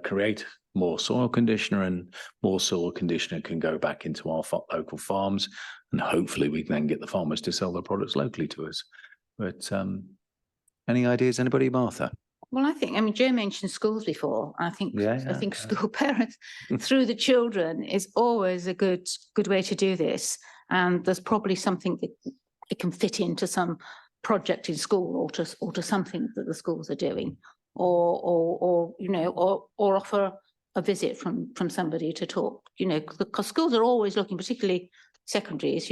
create more soil conditioner, and more soil conditioner can go back into our local farms, and hopefully we can then get the farmers to sell their products locally to us. But any ideas, anybody? Martha? Well, I mean, Joe mentioned schools before. I think school parents through the children is always a good way to do this. And there's probably something that it can fit into some project in school, or to something that the schools are doing, or offer a visit from somebody to talk. Because schools are always looking, particularly secondaries,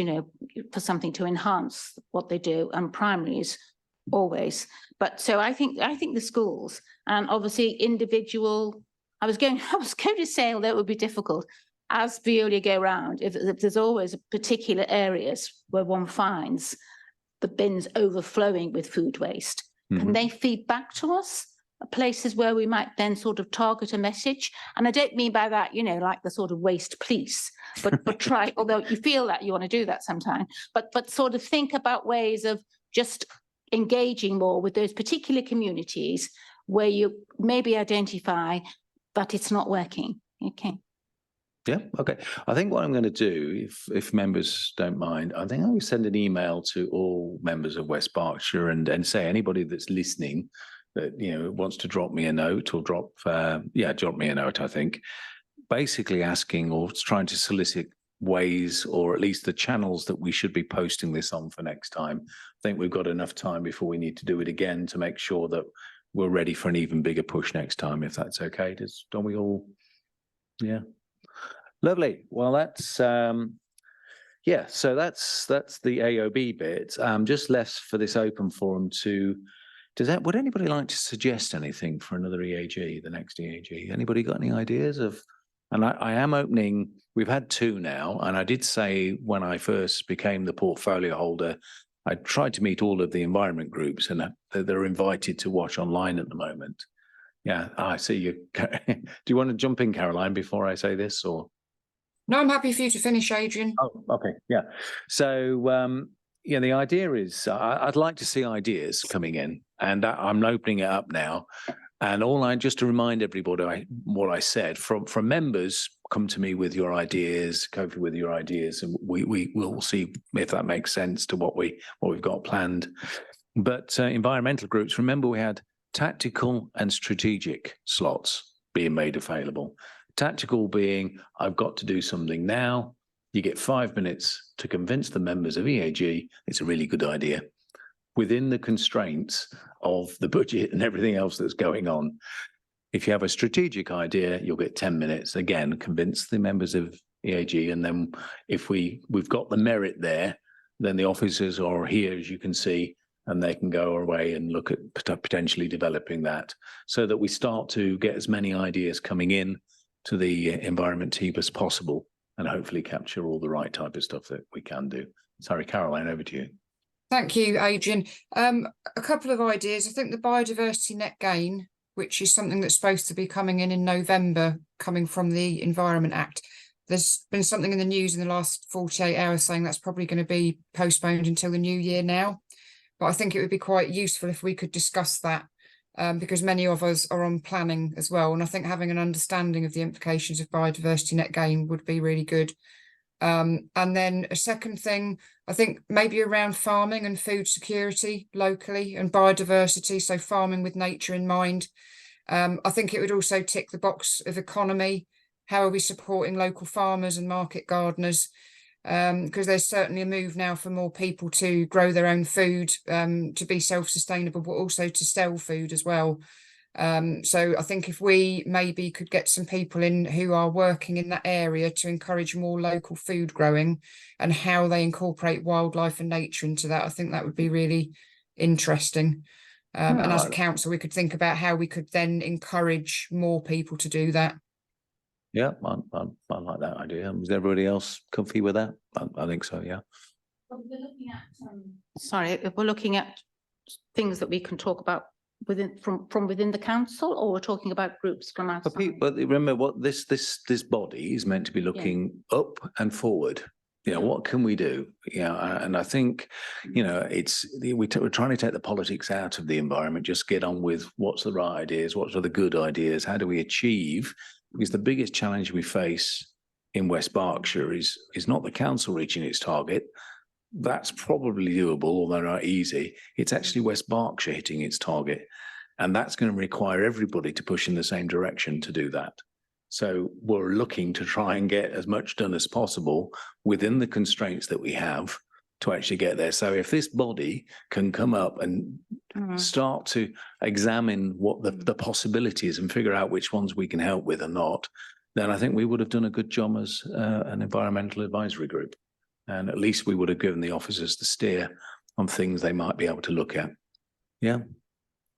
for something to enhance what they do, and primaries always. But so I think the schools, and obviously individual, I was going to say, although it would be difficult, as Veolia go round, if there's always particular areas where one finds the bins overflowing with food waste, can they feed back to us places where we might then sort of target a message? And I don't mean by that, like the sort of waste police, but try, although you feel that you want to do that sometime, but sort of think about ways of just engaging more with those particular communities where you maybe identify that it's not working. Okay. Yeah, okay. I think what I'm going to do, if members don't mind, I think I'll send an email to all members of West Berkshire and say anybody that's listening that wants to drop me a note, or drop me a note, I think, basically asking or trying to solicit ways, or at least the channels that we should be posting this on for next time. I think we've got enough time before we need to do it again to make sure that we're ready for an even bigger push next time, if that's okay. Don't we all? Yeah. Lovely. Well, that's so that's the AOB bit. Just left for this open forum to. Would anybody like to suggest anything for another EAG, the next EAG? Anybody got any ideas of? And I am opening. We've had 2 now, and I did say when I first became the portfolio holder, I tried to meet all of the environment groups, and they're invited to watch online at the moment. Yeah, I see you. Do you want to jump in, Caroline, before I say this, or? No, I'm happy for you to finish, Adrian. Oh, okay. Yeah. So, the idea is I'd like to see ideas coming in, and I'm opening it up now. And just to remind everybody what I said, from members, come to me with your ideas, Kofi with your ideas, and we will see if that makes sense to what we've got planned. But environmental groups, remember we had tactical and strategic slots being made available. Tactical being, I've got to do something now. You get 5 minutes to convince the members of EAG it's a really good idea within the constraints of the budget and everything else that's going on. If you have a strategic idea, you'll get 10 minutes. Again, convince the members of EAG. And then if we've got the merit there, then the officers are here, as you can see, and they can go away and look at potentially developing that, so that we start to get as many ideas coming in to the environment team as possible, and hopefully capture all the right type of stuff that we can do. Sorry, Caroline, over to you. Thank you, Adrian. A couple of ideas. I think the biodiversity net gain, which is something that's supposed to be coming in November, coming from the Environment Act. There's been something in the news in the last 48 hours saying that's probably going to be postponed until the new year now. But I think it would be quite useful if we could discuss that, because many of us are on planning as well. And I think having an understanding of the implications of biodiversity net gain would be really good. And then a second thing, I think maybe around farming and food security locally and biodiversity, so farming with nature in mind. I think it would also tick the box of economy, how are we supporting local farmers and market gardeners? Because there's certainly a move now for more people to grow their own food, to be self-sustainable, but also to sell food as well. So I think if we maybe could get some people in who are working in that area to encourage more local food growing and how they incorporate wildlife and nature into that, I think that would be really interesting. And as a council, we could think about how we could then encourage more people to do that. Yeah, I like that idea. Is everybody else comfy with that? I think so, yeah. We're looking at, sorry, if we're looking at things that we can talk about within from within the council, or we're talking about groups from outside? But remember what this body is meant to be looking up and forward. You know, what can we do? You know, and I think, you know, we're trying to take the politics out of the environment, just get on with what's the right ideas, what are the good ideas, how do we achieve? Because the biggest challenge we face in West Berkshire is not the council reaching its target. That's probably doable, although not easy. It's actually West Berkshire hitting its target. And that's going to require everybody to push in the same direction to do that. So we're looking to try and get as much done as possible within the constraints that we have to actually get there. So if this body can come up and start to examine what the possibilities and figure out which ones we can help with or not, then I think we would have done a good job as an environmental advisory group. And at least we would have given the officers the steer on things they might be able to look at. Yeah.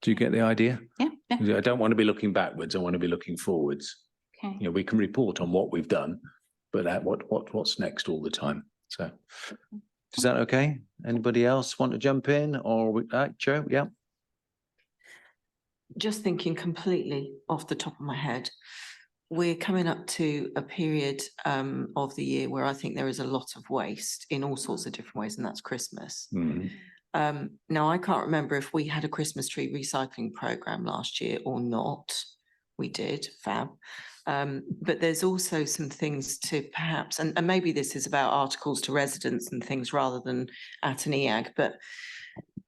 Do you get the idea? Yeah. I don't want to be looking backwards. I want to be looking forwards. Okay. You know, we can report on what we've done, but at what's next all the time. So is that okay? Anybody else want to jump in, or Joe? Yeah. Just thinking completely off the top of my head, we're coming up to a period of the year where I think there is a lot of waste in all sorts of different ways, and that's Christmas. Now, I can't remember if we had a Christmas tree recycling program last year or not. We did, fab. But there's also some things to perhaps, and maybe this is about articles to residents and things rather than at an EAG, but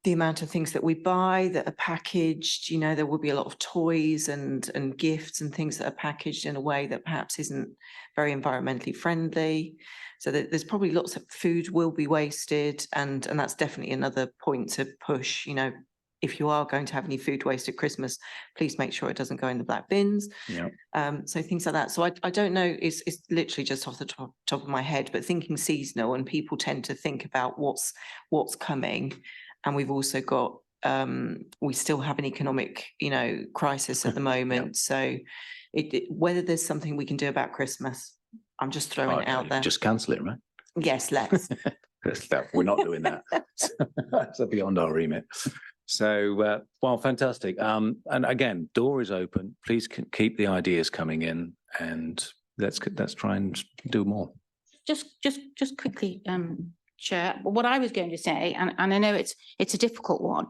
the amount of things that we buy that are packaged, you know, there will be a lot of toys and gifts and things that are packaged in a way that perhaps isn't very environmentally friendly. So there's probably lots of food will be wasted, and that's definitely another point to push. You know, if you are going to have any food waste at Christmas, please make sure it doesn't go in the black bins. Yeah. So things like that. So I don't know, it's literally just off the top of my head, but thinking seasonal, and people tend to think about what's coming. And we've also got, we still have an economic, you know, crisis at the moment. So whether there's something we can do about Christmas, I'm just throwing it out there. Just cancel it, right? Yes, let's. We're not doing that. That's beyond our remit. So, well, fantastic. And again, door is open. Please keep the ideas coming in, and let's try and do more. Just quickly, Chair, what I was going to say, and I know it's a difficult one,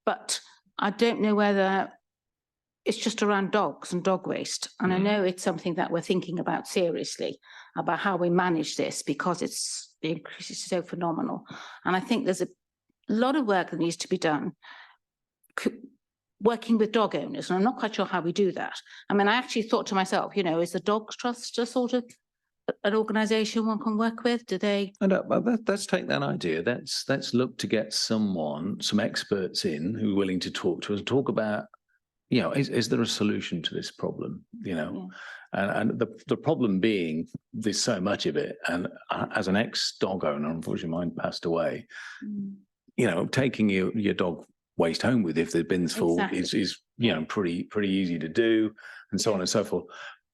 but I don't know whether it's just around dogs and dog waste. And I know it's something that we're thinking about seriously, about how we manage this, because the increase is so phenomenal. And I think there's a lot of work that needs to be done working with dog owners. And I'm not quite sure how we do that. I mean, I actually thought to myself, you know, is the Dog Trust a sort of an organisation one can work with? Do they? Let's take that idea. Let's look to get some experts in who are willing to talk to us, talk about, you know, is there a solution to this problem? You know, and the problem being there's so much of it. And as an ex-dog owner, unfortunately, mine passed away. You know, taking your dog waste home with, if the bin's full, is you know, pretty easy to do, and so on and so forth.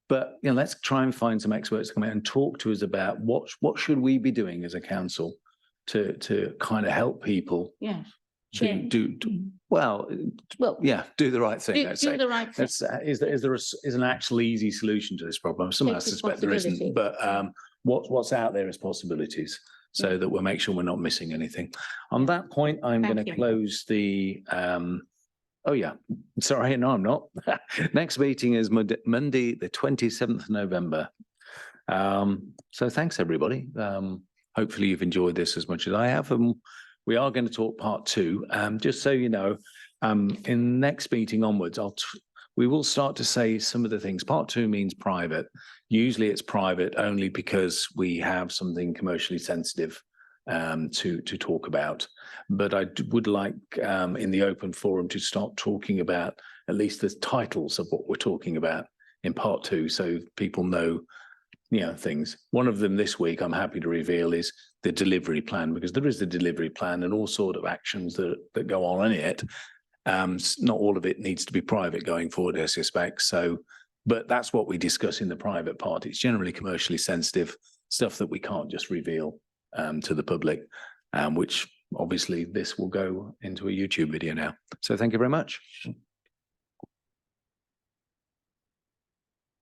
But, you know, let's try and find some experts to come in and talk to us about what should we be doing as a council to kind of help people. Yeah. Do well, do the right thing. Do the right thing. Is there an actual easy solution to this problem? Some I suspect there isn't, but what's out there as possibilities, so that we'll make sure we're not missing anything. On that point, I'm going to close the. Oh yeah, sorry, no, I'm not. Next meeting is Monday, the 27th of November. So thanks everybody. Hopefully you've enjoyed this as much as I have. We are going to talk part 2. Just so you know, in next meeting onwards, we will start to say some of the things. Part 2 means private. Usually it's private only because we have something commercially sensitive to talk about. But I would like in the open forum to start talking about at least the titles of what we're talking about in part 2, so people know, things. One of them this week I'm happy to reveal is the delivery plan, because there is the delivery plan and all sort of actions that go on in it. Not all of it needs to be private going forward, I suspect. So, but that's what we discuss in the private part. It's generally commercially sensitive stuff that we can't just reveal to the public, which obviously this will go into a YouTube video now. So thank you very much.